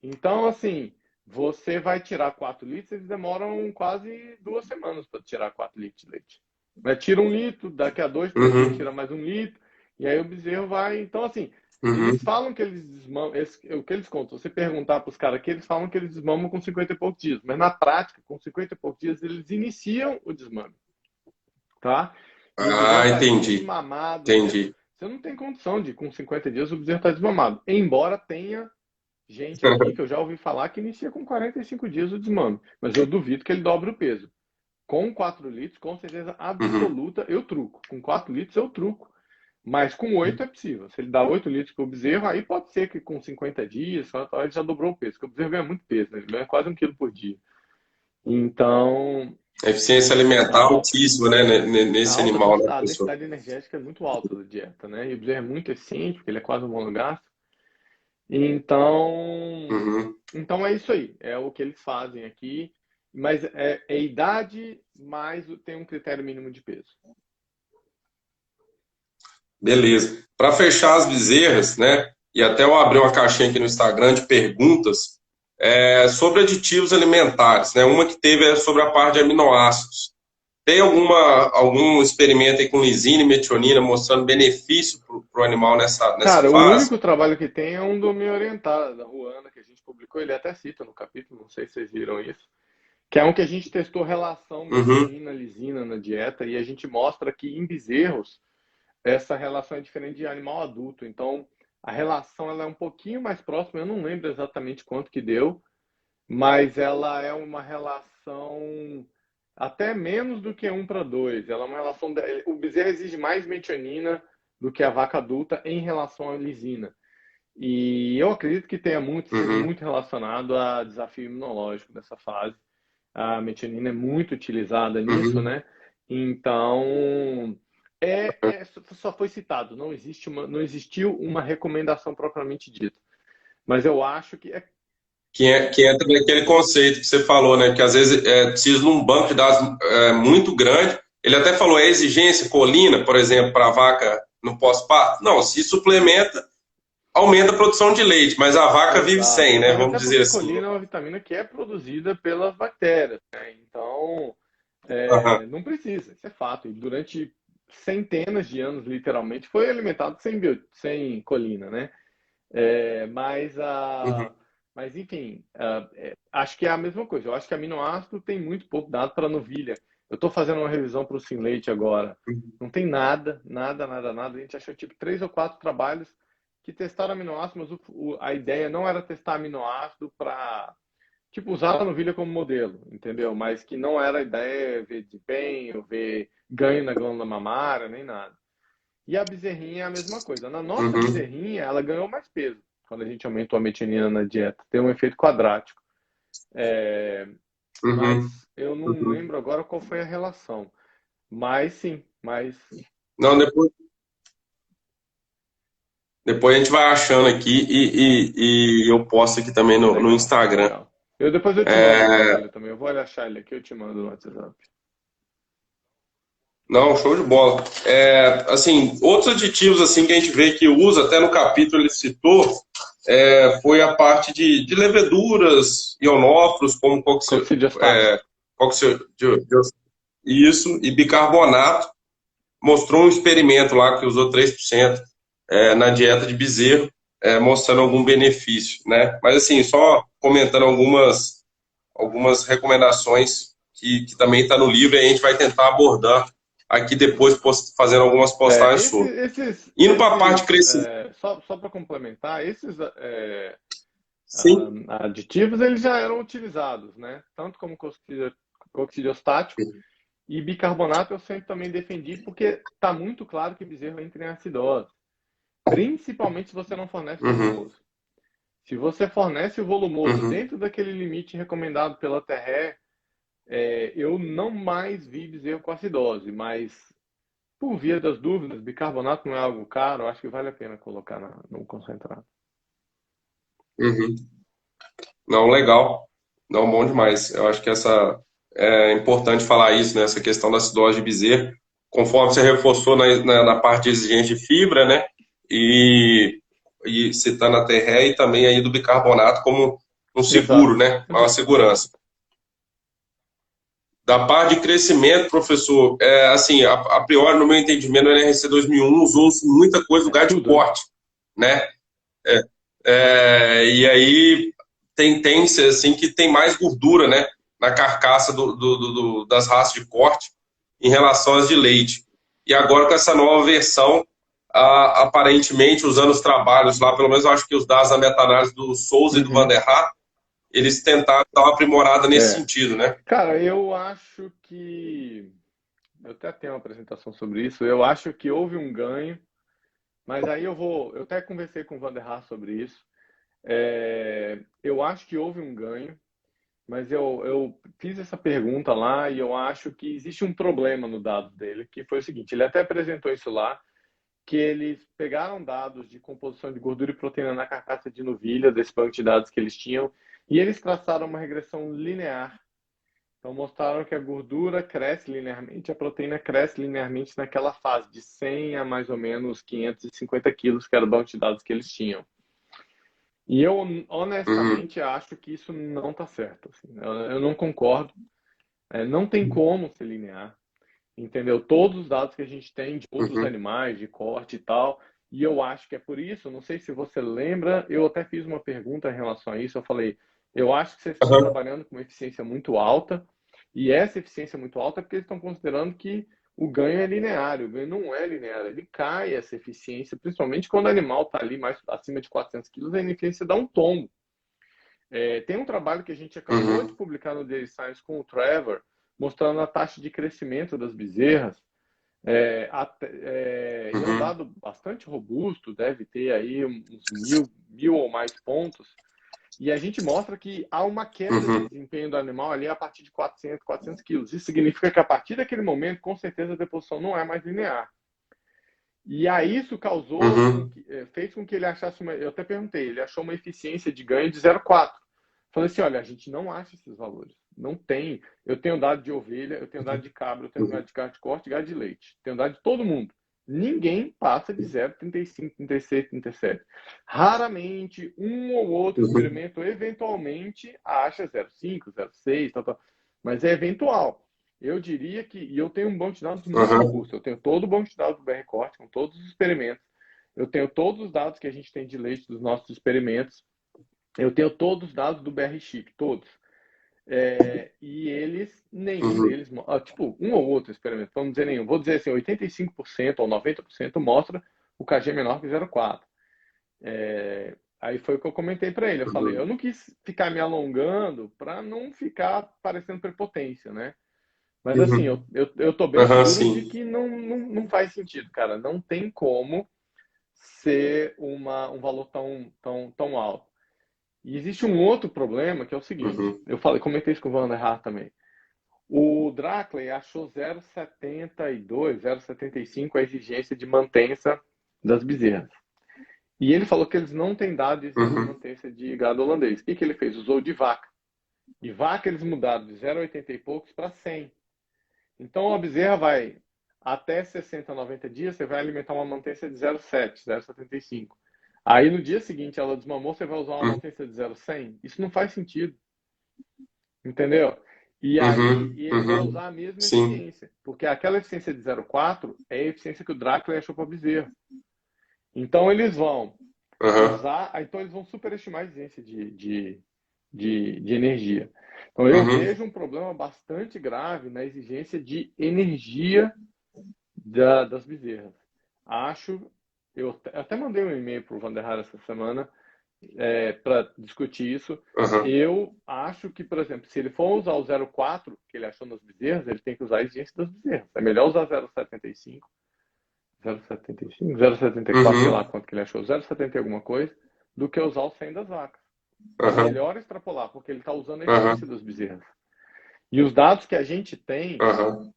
Então, assim, você vai tirar 4 litros, eles demoram quase 2 semanas para tirar 4 litros de leite. Mas tira 1 litro, daqui a 2, 3 dias Uhum, tira mais 1 litro, e aí o bezerro vai. Então, assim, uhum. eles falam que eles desmamam, o que eles contam, se você perguntar para os caras aqui, eles falam que eles desmamam com 50 e poucos dias, mas na prática, com 50 e poucos dias, eles iniciam o desmame, tá? E o bezerro Ah, está entendi, desmamado mesmo. entendi. Você não tem condição de, com 50 dias, o bezerro estar desmamado. Embora tenha gente aqui que eu já ouvi falar que inicia com 45 dias o desmame, mas eu duvido que ele dobre o peso. Com 4 litros, com certeza Uhum. absoluta, eu truco. Com 4 litros, eu truco. Mas com 8 é possível. Se ele dá 8 litros para o bezerro, aí pode ser que com 50 dias, ele já dobrou o peso. Porque o bezerro ganha muito peso, né? Ele ganha quase 1 quilo por dia. Então, A eficiência alimentar a, altíssima, né, nesse animal, né, a professor? densidade energética é muito alta da dieta, né? E o bezerro é muito eficiente, porque ele é quase um monogástrico. Então, Uhum. então é isso aí, é o que eles fazem aqui, mas é idade, mais tem um critério mínimo de peso. Beleza. Para fechar as bezerras, né, e até eu abri uma caixinha aqui no Instagram de perguntas sobre aditivos alimentares, né? Uma que teve é sobre a parte de aminoácidos. Tem algum experimento aí com lisina e metionina mostrando benefício para o animal nessa Cara, o fase? único trabalho que tem é um do meu orientado, da Ruana, que a gente publicou, ele até cita no capítulo, não sei se vocês viram isso, que é um que a gente testou relação Uhum, metionina-lisina na dieta e a gente mostra que em bezerros essa relação é diferente de animal adulto. Então, a relação ela é um pouquinho mais próxima, eu não lembro exatamente quanto que deu, mas ela é uma relação até menos do que 1 para 2. Ela é uma relação. O bezerro exige mais metionina do que a vaca adulta em relação à lisina. E eu acredito que esteja uhum, muito relacionado a desafio imunológico dessa fase. A metionina é muito utilizada nisso, uhum. né? Então, só foi citado, não existiu uma recomendação propriamente dita. Mas eu acho que Que entra naquele conceito que você falou, né? Que às vezes precisa de um banco de dados muito grande. Ele até falou, é exigência colina, por exemplo, para a vaca no pós-parto? Não, se suplementa, aumenta a produção de leite, mas a vaca vive sem, né? exato, Vamos até dizer porque assim. colina é uma vitamina que é produzida pelas bactérias, né? Então, Aham, não precisa, isso é fato. E durante centenas de anos, literalmente, foi alimentado sem colina, né? Mas, Uhum. mas enfim, acho que é a mesma coisa. Eu acho que aminoácido tem muito pouco dado para novilha. Eu estou fazendo uma revisão para o Simlate agora. Uhum. Não tem nada, nada, nada, nada. A gente achou tipo 3 ou 4 trabalhos que testaram aminoácido, mas a ideia não era testar aminoácido para tipo usar a novilha como modelo, entendeu? Mas que não era a ideia ver desempenho, ver ganho na glândula mamária, nem nada. E a bezerrinha é a mesma coisa. Na nossa Uhum. bezerrinha, ela ganhou mais peso quando a gente aumentou a metionina na dieta. Tem um efeito quadrático. É, Uhum. mas eu não Uhum. lembro agora qual foi a relação. Mas sim, mas Não, depois a gente vai achando aqui e eu posto aqui também no legal, Instagram. legal. Depois eu te mando o trabalho também. Eu vou achar ele aqui, eu te mando no WhatsApp. Não, show de bola. Assim, outros aditivos assim que a gente vê que usa, até no capítulo ele citou, foi a parte de leveduras, ionófilos, como Coccidiostático. cóccio, isso, e bicarbonato. Mostrou um experimento lá que usou 3% na dieta de bezerro, mostrando algum benefício, né? Mas assim, só comentando algumas recomendações que também está no livro e a gente vai tentar abordar aqui depois, fazendo algumas postagens sobre. Indo para a parte de crescimento. Só para complementar, esses Sim. aditivos eles já eram utilizados, né? Tanto como coccidiostático e bicarbonato eu sempre também defendi porque está muito claro que bezerro entra em acidose, principalmente se você não fornece Uhum. volumoso. Se você fornece o volumoso Uhum. dentro daquele limite recomendado pela TRE, eu não mais vi bezerro com acidose, mas por via das dúvidas, bicarbonato não é algo caro, eu acho que vale a pena colocar no concentrado. Uhum. Não, legal. Não, bom demais. Eu acho que é importante falar isso, né? Essa questão da acidose de bezerro. Conforme você reforçou na parte de exigência de fibra, né? E, e citando a terré e também aí do bicarbonato como um seguro, Exato, né? Uma exato, segurança. exato. Da parte de crescimento, professor, assim, a priori, no meu entendimento, no NRC 2001 usou-se muita coisa do É gado de tudo, né? corte, né? E aí tem assim que tem mais gordura, né, na carcaça das raças de corte em relação às de leite. E agora com essa nova versão, aparentemente usando os trabalhos lá, pelo menos eu acho que os dados da meta-análise do Souza e do Van Uhum. der Haar, eles tentaram dar uma aprimorada nesse É. sentido, né? Cara, eu acho que. Eu até tenho uma apresentação sobre isso. Eu acho que houve um ganho, mas aí eu vou. Eu até conversei com o Van der Haar sobre isso. Eu acho que houve um ganho, mas eu fiz essa pergunta lá e eu acho que existe um problema no dado dele, que foi o seguinte: ele até apresentou isso lá, que eles pegaram dados de composição de gordura e proteína na carcaça de novilha, desse banco de dados que eles tinham, e eles traçaram uma regressão linear. Então, mostraram que a gordura cresce linearmente, a proteína cresce linearmente naquela fase, de 100 a mais ou menos 550 quilos, que era o banco de dados que eles tinham. E eu, Uhum, honestamente, acho que isso não está certo. Assim. Eu não concordo. Não tem como ser linear. Entendeu? Todos os dados que a gente tem de outros uhum, animais, de corte e tal. E eu acho que é por isso, não sei se você lembra, eu até fiz uma pergunta em relação a isso. Eu falei, eu acho que vocês estão uhum, trabalhando com uma eficiência muito alta, e essa eficiência muito alta é porque eles estão considerando que o ganho é linear. O ganho não é linear, ele cai essa eficiência, principalmente quando o animal está ali mais acima de 400 quilos, a eficiência dá um tombo. Tem um trabalho que a gente acabou de uhum, publicar no Daily Science com o Trevor, mostrando a taxa de crescimento das bezerras. E é um uhum, dado bastante robusto, deve ter aí uns mil ou mais pontos. E a gente mostra que há uma queda de uhum, desempenho do animal ali a partir de 400 quilos. Isso significa que a partir daquele momento, com certeza, a deposição não é mais linear. E aí isso uhum, fez com que ele achasse eu até perguntei, ele achou uma eficiência de ganho de 0,4. Falei assim, olha, a gente não acha esses valores. Não tem. Eu tenho dado de ovelha, eu tenho dado de cabra, eu tenho dado de gado de corte, gado de leite. Tenho dado de todo mundo. Ninguém passa de 0,35, 36, 37. Raramente, um ou outro uhum, experimento, eventualmente, acha 0,5, 0,6, tal, tal. Mas é eventual. Eu diria que, e eu tenho um banco de dados muito Aham. robusto, eu tenho todo o banco de dados do BR Corte, com todos os experimentos, eu tenho todos os dados que a gente tem de leite dos nossos experimentos, eu tenho todos os dados do BR Chip, todos. E eles, nenhum Uhum. deles, tipo, um ou outro experimento, vamos dizer nenhum, vou dizer assim, 85% ou 90% mostra o KG menor que 0,4. Aí foi o que eu comentei para ele, eu falei, Uhum. eu não quis ficar me alongando para não ficar parecendo prepotência, né? Mas assim, Uhum. eu tô bem Aham, seguro de sim. que não faz sentido, cara. Não tem como ser um valor tão alto. E existe um outro problema que é o seguinte, Uhum. eu falei, comentei isso com o Van der Haar também. O Drackley achou 0,72, 0,75 a exigência de mantença das bezerras. E ele falou que eles não têm dado de exigência de Uhum. mantença de gado holandês. O que ele fez? Usou de vaca. E vaca eles mudaram de 0,80 e poucos para 100. Então a bezerra vai até 60, 90 dias, você vai alimentar uma mantença de 0,7, 0,75. Aí no dia seguinte ela desmamou, você vai usar uma Uhum. mantença de 0,100. Isso não faz sentido, entendeu? E aí Uhum. e ele vai Uhum. usar a mesma Sim. eficiência, porque aquela eficiência de 0,4 é a eficiência que o Dracula achou para a bezerra. Então eles vão Aham. usar, então eles vão superestimar a exigência de energia. Então eu Uhum. vejo um problema bastante grave na exigência de energia das bezerras. Acho, eu até mandei um e-mail para o Van der Haar essa semana para discutir isso. Aham. Eu acho que, por exemplo, se ele for usar o 0,4 que ele achou nas bezerras, ele tem que usar a exigência das bezerras. É melhor usar 0,75, 0,75, 0,74, sei lá Uhum. quanto que ele achou, 0,70 alguma coisa, do que usar o 100 das vacas. É Aham. melhor extrapolar, porque ele está usando a eficiência Aham. das bezerras. E os dados que a gente tem Aham.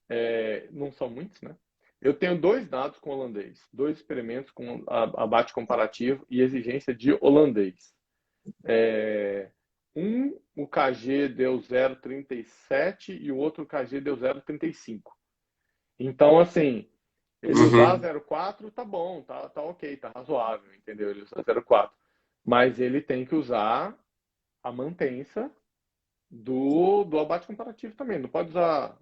não são muitos, né? Eu tenho dois dados com holandês, dois experimentos com abate comparativo e exigência de holandês. O KG deu 0,37 e o outro KG deu 0,35. Então, assim, ele usar Uhum. 0,4 tá bom, tá ok, tá razoável, entendeu? Ele usar 0,4. Mas ele tem que usar a mantença do abate comparativo também. Não pode usar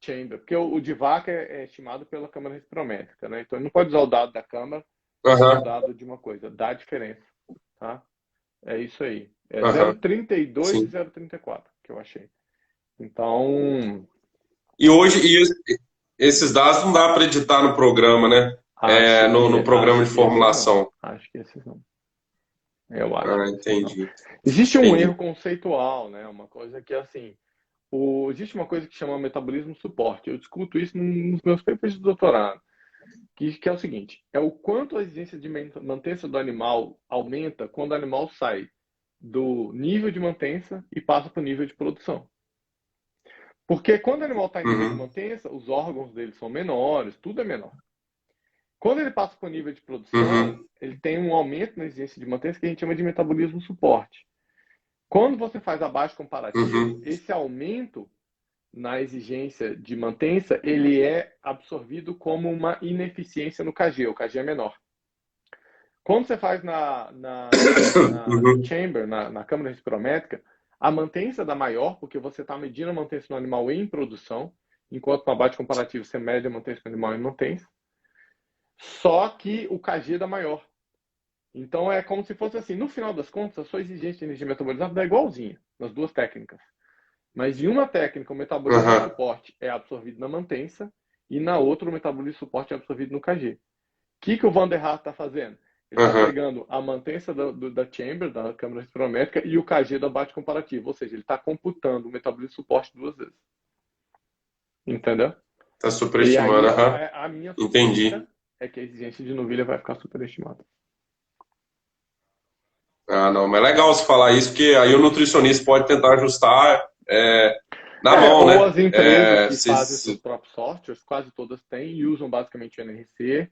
chamber, porque o de vaca é estimado pela câmara respirométrica, né? Então ele não pode usar o dado da câmara como Aham. dado de uma coisa, dá diferença, tá? É isso aí. É Aham. 0,32 e Sim. 0,34 que eu achei. Então, E hoje, esses dados não dá para editar no programa, né? No programa acho de que esses não. formulação. Acho que esses não. Eu acho Ah, que esses não. entendi. Existe um erro Entendi. conceitual, né? Uma coisa que assim, existe uma coisa que chama metabolismo suporte. Eu discuto isso nos meus papers de doutorado. Que é o seguinte, é o quanto a exigência de mantença do animal aumenta quando o animal sai do nível de mantença e passa para o nível de produção. Porque quando o animal está em nível de Uhum. mantença, os órgãos dele são menores, tudo é menor. Quando ele passa para o nível de produção, Uhum. ele tem um aumento na exigência de mantença que a gente chama de metabolismo suporte. Quando você faz abaixo comparativo, Uhum. esse aumento na exigência de mantença, ele é absorvido como uma ineficiência no KG, o KG é menor. Quando você faz no Uhum. chamber, na câmara respirométrica, a mantença dá maior, porque você está medindo a mantença do animal em produção, enquanto no abate comparativo você mede a mantença do animal em mantença, só que o KG dá maior. Então é como se fosse assim, no final das contas, a sua exigência de energia metabolizada dá igualzinha nas duas técnicas. Mas em uma técnica, o metabolismo de Aham. suporte é absorvido na mantença, e na outra, o metabolismo de suporte é absorvido no KG. O que o Van der Haar está fazendo? Ele está Aham. pegando a mantença da chamber, da câmara respirométrica, e o KG do abate comparativo. Ou seja, ele está computando o metabolismo de suporte duas vezes. Entendeu? Tá E aí superestimando, aham. a minha suspeita Entendi. é que a exigência de novilha vai ficar superestimada. Ah, não, mas é legal você falar isso, porque aí o nutricionista pode tentar ajustar na mão, Ou né? as empresas que fazem seus Se... próprios softwares, quase todas têm e usam basicamente o NRC,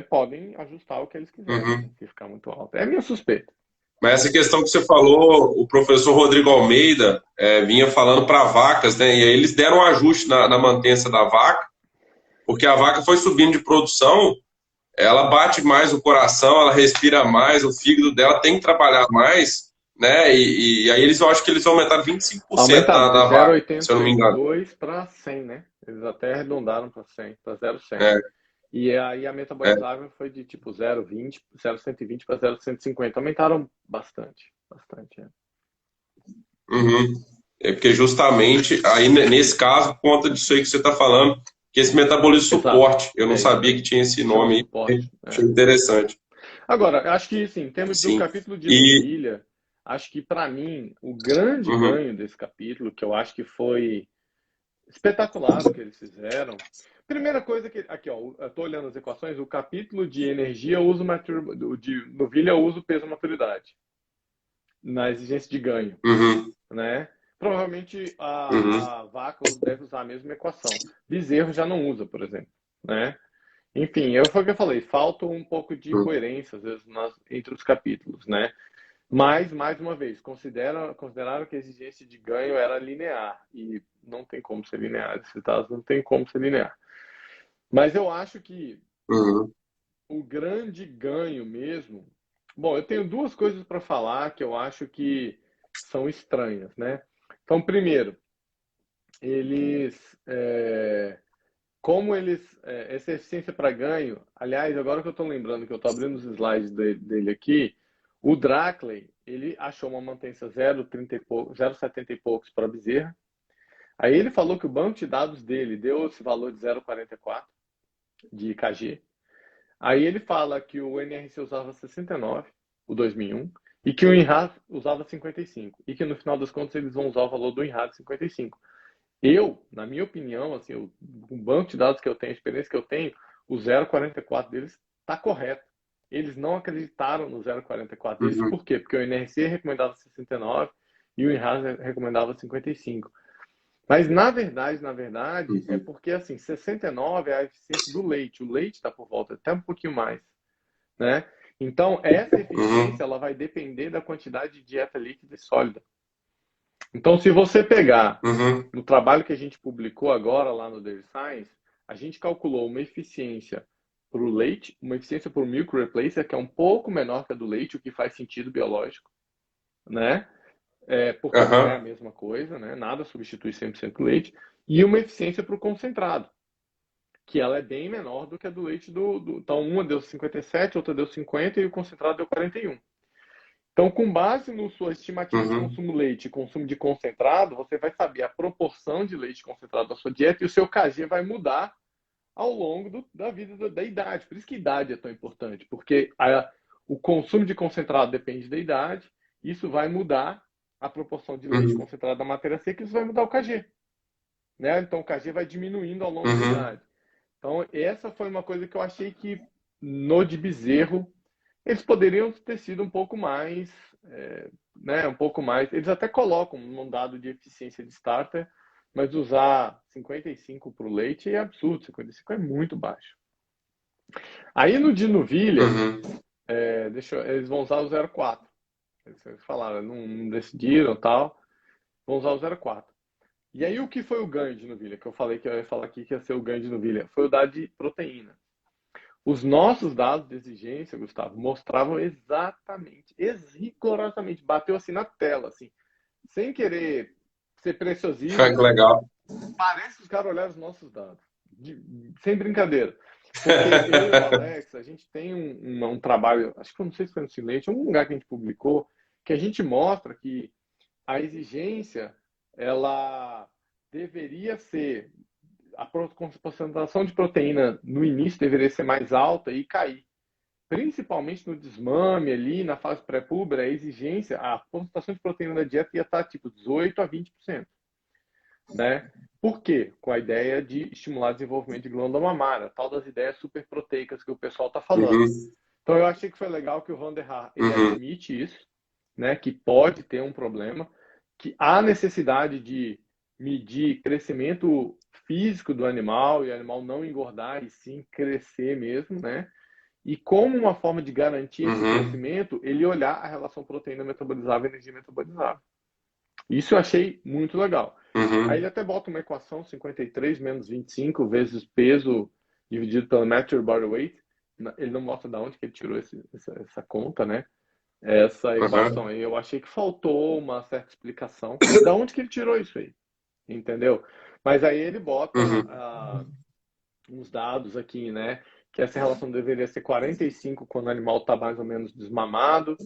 podem ajustar o que eles quiserem, Uhum. se ficar muito alto. É a minha suspeita. Mas essa questão que você falou, o professor Rodrigo Almeida vinha falando para vacas, né? E aí eles deram um ajuste na mantença da vaca, porque a vaca foi subindo de produção, ela bate mais o coração, ela respira mais, o fígado dela tem que trabalhar mais. né? E aí eu acho que eles aumentaram 25% Aumentaram de da zero vírgula vaga, se eu oitenta não me e engano. dois para 100, né? Eles até arredondaram para 100, para 0,100. É, E aí a é, metabolizável foi de tipo 0,20, 0,120 para 0,150. Aumentaram bastante, bastante. É. uhum. É porque justamente, aí nesse caso, por conta disso aí que você está falando, que esse metabolismo Exato. suporte, eu não É isso sabia que mesmo. tinha esse Chama nome aí, suporte. achei É. interessante. Agora, acho que, sim, em termos do Sim. capítulo de E, novilha, acho que para mim o grande uhum, ganho desse capítulo, que eu acho que foi espetacular o que eles fizeram. Primeira coisa que aqui, ó, eu tô olhando as equações, o capítulo de energia usa o de novilha usa o peso maturidade na exigência de ganho, uhum, né? Provavelmente uhum, a vaca deve usar a mesma equação. Bezerro já não usa, por exemplo, né? Enfim, foi o que eu falei, falta um pouco de uhum, coerência às vezes entre os capítulos, né? Mas, mais uma vez, consideraram que a exigência de ganho era linear. E não tem como ser linear. Esses dados não tem como ser linear. Mas eu acho que uhum, o grande ganho mesmo. Bom, eu tenho duas coisas para falar que eu acho que são estranhas, né? Então, primeiro, eles. Como eles. Essa eficiência para ganho. Aliás, agora que eu estou lembrando que eu estou abrindo os slides dele aqui, o Drackley, ele achou uma mantença 0,30 e pouco, 0,70 e poucos para Bezerra. Aí ele falou que o banco de dados dele deu esse valor de 0,44 de KG. Aí ele fala que o NRC usava 69, o 2001, e que o INRAD usava 55. E que no final das contas eles vão usar o valor do INRAD 55. Eu, na minha opinião, assim, o banco de dados que eu tenho, a experiência que eu tenho, o 0,44 deles está correto. Eles não acreditaram no 0,44 deles, uhum, por quê? Porque o NRC recomendava 69 e o INRAS recomendava 55. Mas na verdade, é uhum, porque assim, 69 é a eficiência do leite. O leite está por volta, até um pouquinho mais, né? Então, essa eficiência uhum, ela vai depender da quantidade de dieta líquida e sólida. Então, se você pegar uhum, no trabalho que a gente publicou agora lá no Daily Science, a gente calculou uma eficiência para o leite, uma eficiência para o milk replacer, que é um pouco menor que a do leite, o que faz sentido biológico, né? Porque não é a aham, mesma coisa, né? Nada substitui 100% o leite. E uma eficiência para o concentrado, que ela é bem menor do que a do leite Então, uma deu 57, outra deu 50 e o concentrado deu 41. Então, com base na sua estimativa de uhum, consumo de leite e consumo de concentrado, você vai saber a proporção de leite concentrado da sua dieta e o seu KG vai mudar ao longo da vida da idade. Por isso que a idade é tão importante, porque o consumo de concentrado depende da idade, isso vai mudar a proporção de leite uhum, concentrado da matéria seca, isso vai mudar o KG. Né? Então, o KG vai diminuindo ao longo da uhum, idade. Então, essa foi uma coisa que eu achei que no de bezerro eles poderiam ter sido um pouco mais, né, um pouco mais. Eles até colocam um dado de eficiência de starter, mas usar 55 para o leite é absurdo, 55 é muito baixo. Aí no de novilha, uhum, eles vão usar o 0,4. Eles falaram, não decidiram tal, vão usar o 0,4. E aí o que foi o ganho de novilha? Que eu falei que eu ia falar aqui que ia ser o ganho de novilha. Foi o dado de proteína. Os nossos dados de exigência, Gustavo, mostravam exatamente, rigorosamente, bateu assim na tela, assim, sem querer ser que preciosismo. legal. Parece que os caras olharam os nossos dados, sem brincadeira. Porque eu e o Alex, a gente tem um trabalho, acho que eu não sei se foi no Silente, um lugar que a gente publicou, que a gente mostra que a exigência, ela deveria ser a concentração de proteína no início deveria ser mais alta e cair. Principalmente no desmame ali, na fase pré-púbera, a exigência, a concentração de proteína da dieta ia estar tipo 18 a 20%. Né? Por quê? Com a ideia de estimular o desenvolvimento de glândula mamária, tal das ideias superproteicas que o pessoal está falando. Uhum, Então eu achei que foi legal que o Van der Haar, ele uhum, admite isso, né, que pode ter um problema, que há necessidade de medir crescimento físico do animal e o animal não engordar e sim crescer mesmo, né? E como uma forma de garantir esse uhum, crescimento, ele olhar a relação proteína metabolizável e energia metabolizável. Isso eu achei muito legal. Aí ele uhum, até bota uma equação 53 menos 25 vezes peso dividido pela Natural Body Weight. Ele não mostra de onde que ele tirou essa conta, né? essa Aham. equação aí. Eu achei que faltou uma certa explicação. Da onde que ele tirou isso aí? Entendeu? Mas aí ele bota Uhum. uns dados aqui, né? Que essa relação deveria ser 45 quando o animal está mais ou menos desmamado,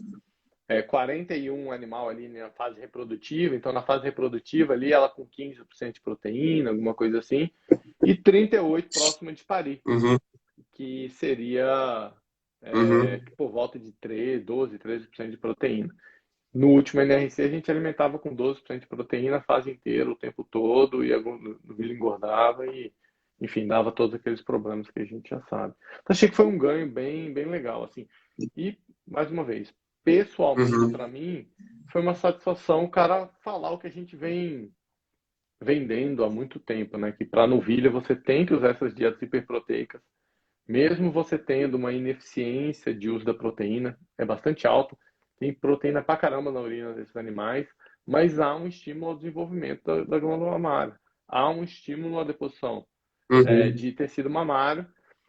41 animal ali na fase reprodutiva, então na fase reprodutiva ali ela com 15% de proteína, alguma coisa assim, e 38 próxima de parir, Uhum. que seria Uhum. por volta de 13% de proteína. No último NRC a gente alimentava com 12% de proteína a fase inteira, o tempo todo, e o novilho engordava e, enfim, dava todos aqueles problemas que a gente já sabe. Então, achei que foi um ganho bem, bem legal, assim. E, mais uma vez, pessoalmente Uhum. para mim, foi uma satisfação o cara falar o que a gente vem vendendo há muito tempo, né? Que para novilha você tem que usar essas dietas hiperproteicas, mesmo você tendo uma ineficiência de uso da proteína, é bastante alto, tem proteína pra caramba na urina desses animais, mas há um estímulo ao desenvolvimento da glândula mamária. Há um estímulo à deposição Uhum. de tecido mamário.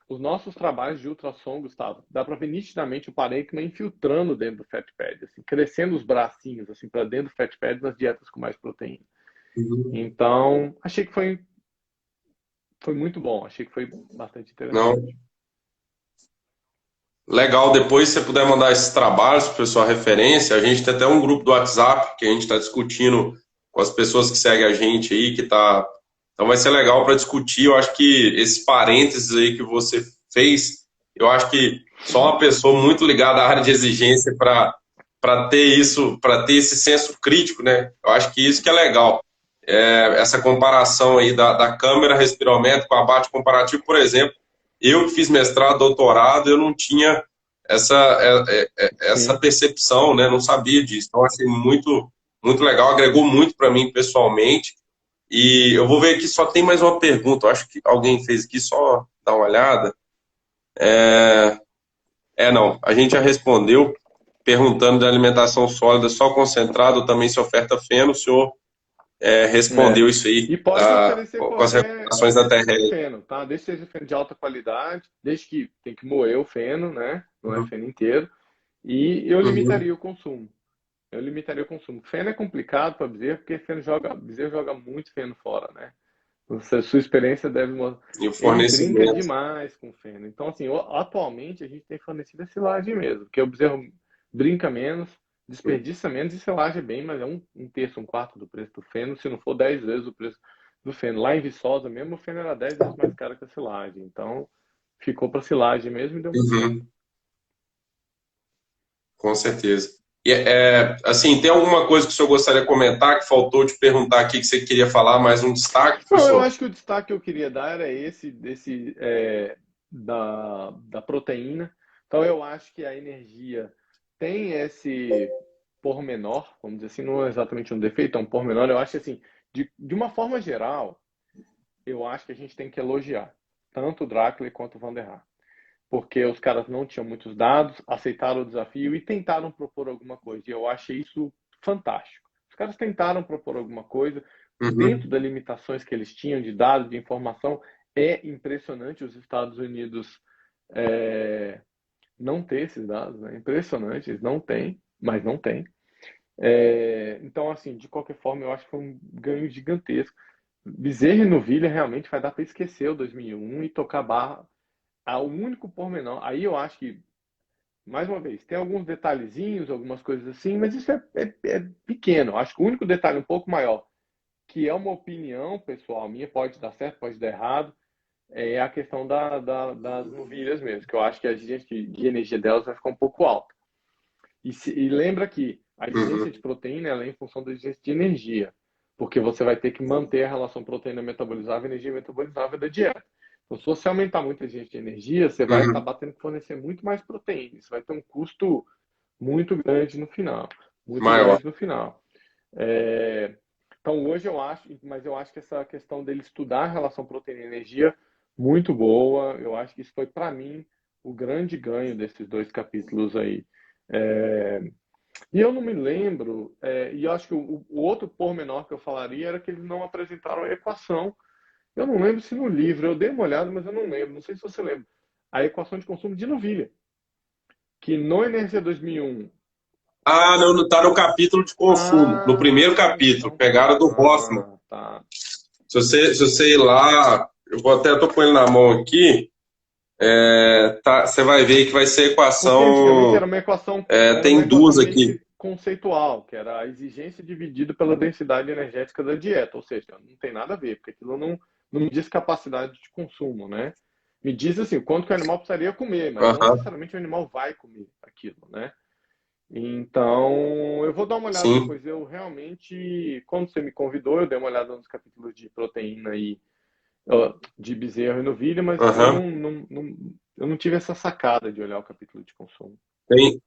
Os nossos trabalhos de ultrassom, Gustavo, dá para ver nitidamente o parênquima infiltrando dentro do fat pad, assim, crescendo os bracinhos assim para dentro do fat pad nas dietas com mais proteína. Uhum. Então, achei que foi muito bom, achei que foi bastante Não, interessante. legal. Depois, se você puder mandar esses trabalhos para o pessoal referência, a gente tem até um grupo do WhatsApp que a gente está discutindo com as pessoas que seguem a gente aí, que tá. Então vai ser legal para discutir. Eu acho que esses parênteses aí que você fez, eu acho que só uma pessoa muito ligada à área de exigência para ter isso, para ter esse senso crítico, né? Eu acho que isso que é legal. Essa comparação aí da câmera respirômetro com abate comparativo, por exemplo, eu que fiz mestrado, doutorado, eu não tinha essa, essa Sim. percepção, né? Não sabia disso. Então, achei muito, muito legal, agregou muito para mim pessoalmente. E eu vou ver aqui, só tem mais uma pergunta. Eu acho que alguém fez aqui, só dar uma olhada. Não, a gente já respondeu, perguntando da alimentação sólida só concentrado, também se oferta feno. O senhor respondeu É. isso aí, E pode oferecer com as qualquer, recomendações da qualquer tipo de TRR. feno, tá? Desde que seja feno de alta qualidade, desde que tem que moer o feno, né? Não é Uhum, feno inteiro. E eu uhum. limitaria o consumo. Eu limitaria o consumo. Feno é complicado para bezerro, porque bezerro joga muito feno fora, né? Sua experiência deve mostrar. E o Ele brinca fornecimento. demais com feno. Então, assim, atualmente a gente tem fornecido a silagem mesmo, porque o bezerro brinca menos, desperdiça menos e silagem bem, mas é um terço, um quarto do preço do feno, se não for 10 vezes o preço do feno. Lá em Viçosa mesmo, o feno era 10 vezes mais caro que a silagem. Então, ficou para silagem mesmo e deu muito certo. Uhum, com certeza. E, assim, tem alguma coisa que o senhor gostaria de comentar, que faltou de perguntar aqui, que você queria falar, mais um destaque, Não, eu professor? acho que o destaque que eu queria dar era esse, desse, da proteína. Então, eu acho que a energia tem esse pormenor, vamos dizer assim, não é exatamente um defeito, é um pormenor. Eu acho que, assim, de uma forma geral, eu acho que a gente tem que elogiar tanto o Drácula quanto o Van der Haar, porque os caras não tinham muitos dados, aceitaram o desafio e tentaram propor alguma coisa. E eu achei isso fantástico. Os caras tentaram propor alguma coisa dentro Uhum, das limitações que eles tinham de dados, de informação. É impressionante os Estados Unidos é, não ter esses dados, né? Impressionante, eles não têm, mas não têm. Então, assim, de qualquer forma, eu acho que foi um ganho gigantesco. Bezerra e Novilha realmente vai dar para esquecer o 2001 e tocar barra ao único pormenor. Aí eu acho que, mais uma vez, tem alguns detalhezinhos, algumas coisas assim, mas isso é pequeno. Acho que o único detalhe um pouco maior, que é uma opinião pessoal minha, pode dar certo, pode dar errado, é a questão das novilhas mesmo, que eu acho que a exigência de energia delas vai ficar um pouco alta. E lembra que a exigência uhum, de proteína ela é em função da exigência de energia, porque você vai ter que manter a relação proteína metabolizável e energia metabolizável da dieta. Então, se você aumentar muito a exigência de energia, você vai uhum. acabar tendo que fornecer muito mais proteína. Isso vai ter um custo muito grande no final. Muito Maior. grande no final. É, Então, hoje eu acho, mas eu acho que essa questão dele estudar a relação proteína e energia, muito boa. Eu acho que isso foi, para mim, o grande ganho desses dois capítulos aí. É, E eu não me lembro, e eu acho que o outro pormenor que eu falaria era que eles não apresentaram a equação. Eu não lembro se no livro, eu dei uma olhada, mas eu não lembro, não sei se você lembra. A equação de consumo de novilha, que no NRC 2001 Ah, não, tá no capítulo de consumo, no primeiro Ah, capítulo, então tá. pegaram do Hoffman. Ah, tá. Se você ir lá, tô com ele na mão aqui, você vai ver que vai ser Porque antigamente equação, era uma tem duas equação meio aqui. que conceitual, que era a exigência dividida pela densidade energética da dieta, ou seja, não tem nada a ver, porque aquilo não me diz capacidade de consumo, né? Me diz assim, o quanto que o animal precisaria comer, mas não Aham, necessariamente o animal vai comer aquilo, né? Então, eu vou dar uma olhada sim, depois. Eu realmente, quando você me convidou, eu dei uma olhada nos capítulos de proteína e de bezerro e novilha, mas eu aham. eu não tive essa sacada de olhar o capítulo de consumo. Tem,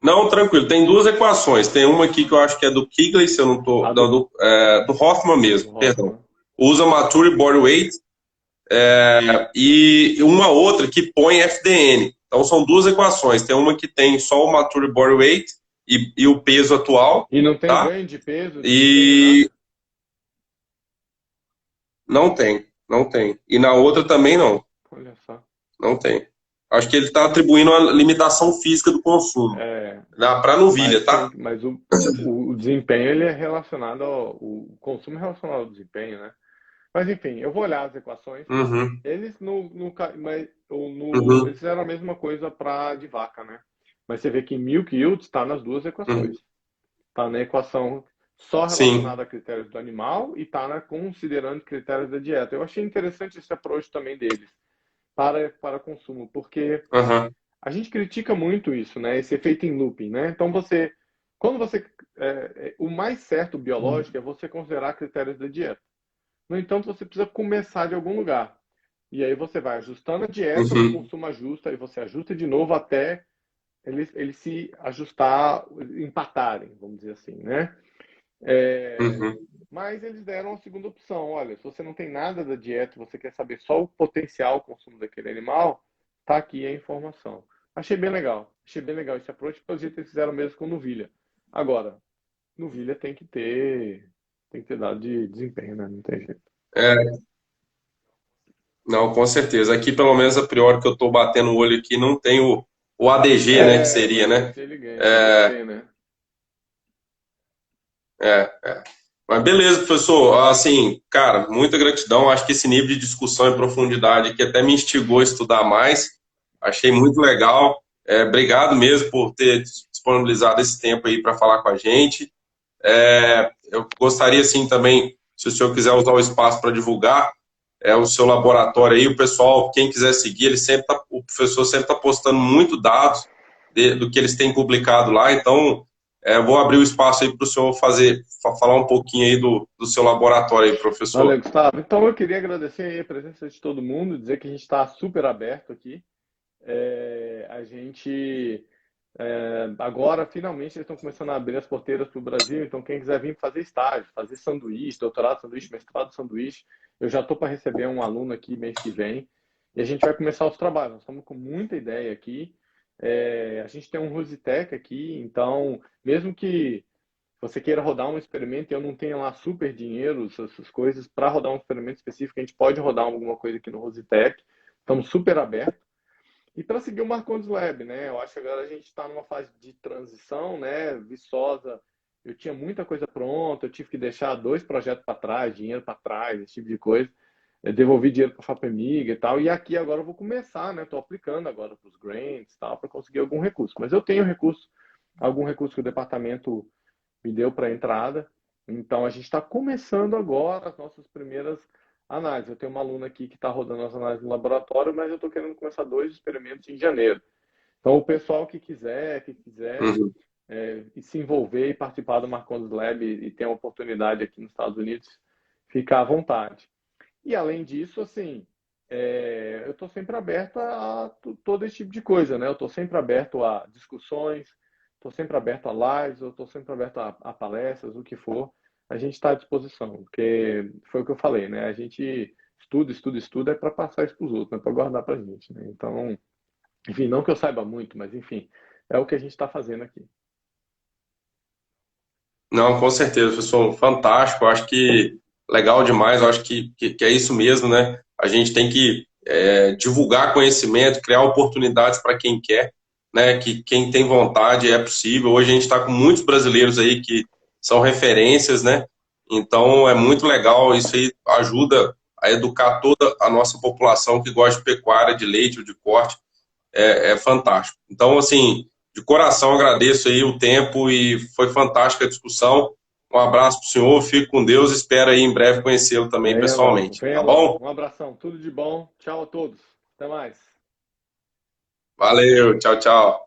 não, tranquilo, tem duas equações. Tem uma aqui que eu acho que é do Kigley, se eu não tô, A não, do, do Hoffman do mesmo, perdão. Hoffman. Usa Mature Body Weight e uma outra que põe FDN. Então são duas equações. Tem uma que tem só o Mature Body Weight e o peso atual, E não tem tá? ganho de peso, desempenho, E nada? não tem, não tem. E na outra também não, Olha só. não tem. Acho que ele está atribuindo a limitação física do consumo. É, Para novilha, tá? mas o desempenho ele é relacionado o consumo é relacionado ao desempenho, né? Mas enfim, eu vou olhar as equações. Uhum, Eles uhum, eles fizeram a mesma coisa para de vaca, né? Mas você vê que milk yield está nas duas uhum. equações. Está na equação só Sim. relacionada a critérios do animal e está considerando critérios da dieta. Eu achei interessante esse approach também deles para consumo, porque Aham. a gente critica muito isso, né? Esse efeito em looping, né? Então quando você, o mais certo biológico é você considerar critérios da dieta. No entanto, você precisa começar de algum lugar. E aí você vai ajustando a dieta, o Uhum, consumo ajusta, e você ajusta de novo até eles se ajustar, empatarem, vamos dizer assim, né? É, uhum. mas eles deram a segunda opção. Olha, se você não tem nada da dieta, você quer saber só o potencial consumo daquele animal, tá aqui a informação. Achei bem legal. Achei bem legal esse approach, pelo jeito eles fizeram mesmo com novilha. Agora, novilha tem que ter dado de desempenho, né? Não tem jeito. É, não, com certeza. Aqui, pelo menos, a priori que eu estou batendo o olho aqui, não tem o ADG, né, que É, seria, mas né? esse ele ganha, podia É, ter, né? é. Mas beleza, professor. Assim, cara, muita gratidão. Acho que esse nível de discussão e profundidade aqui até me instigou a estudar mais. Achei muito legal. Obrigado mesmo por ter disponibilizado esse tempo aí para falar com a gente. Eu gostaria, sim, também, se o senhor quiser usar o espaço para divulgar o seu laboratório aí, o pessoal, quem quiser seguir, o professor sempre está postando muito dados do que eles têm publicado lá, então vou abrir o espaço aí para o senhor falar um pouquinho aí do seu laboratório aí, Valeu, professor. Gustavo. Então eu queria agradecer aí a presença de todo mundo, dizer que a gente está super aberto aqui. A gente agora finalmente eles estão começando a abrir as porteiras para o Brasil, então quem quiser vir fazer estágio, fazer sanduíche, doutorado de sanduíche, mestrado de sanduíche, eu já estou para receber um aluno aqui mês que vem e a gente vai começar os trabalhos. Nós estamos com muita ideia aqui. A gente tem um Rositec aqui, então mesmo que você queira rodar um experimento e eu não tenha lá super dinheiro, essas coisas, para rodar um experimento específico, a gente pode rodar alguma coisa aqui no Rositec. Estamos super abertos. E para seguir o Marcondes Web, né? Eu acho que agora a gente está numa fase de transição, né? Viçosa, eu tinha muita coisa pronta, eu tive que deixar dois projetos para trás, dinheiro para trás, esse tipo de coisa. Eu devolvi dinheiro para a Fapemiga e tal. E aqui agora eu vou começar, né? Estou aplicando agora para os grants e tal, para conseguir algum recurso. Mas eu tenho recurso, algum recurso que o departamento me deu para entrada. Então a gente está começando agora as nossas primeiras análises. Eu tenho uma aluna aqui que está rodando as análises no laboratório, mas eu estou querendo começar dois experimentos em janeiro. Então o pessoal que quiser Uhum. e se envolver e participar do Marcondes Lab e ter uma oportunidade aqui nos Estados Unidos, fica à vontade. E além disso, assim, eu estou sempre aberto a todo esse tipo de coisa, né? Eu estou sempre aberto a discussões, estou sempre aberto a lives, eu estou sempre aberto a palestras, o que for. A gente está à disposição, porque foi o que eu falei, né? A gente estuda é para passar isso para os outros, não é para guardar para a gente, né? Então, enfim, não que eu saiba muito, mas enfim, é o que a gente está fazendo aqui. Não, com certeza, professor, fantástico. Eu acho que legal demais. Eu acho que é isso mesmo, né? A gente tem que divulgar conhecimento, criar oportunidades para quem quer. né, que quem tem vontade é possível. Hoje a gente está com muitos brasileiros aí que são referências, né? Então é muito legal, isso aí ajuda a educar toda a nossa população que gosta de pecuária, de leite ou de corte, é fantástico. Então, assim, de coração agradeço aí o tempo e foi fantástica a discussão. Um abraço para o senhor, fique com Deus, espero aí em breve conhecê-lo também Venha logo, pessoalmente, venha tá logo. bom? Um abração, tudo de bom. Tchau a todos. Até mais. Valeu, tchau, tchau.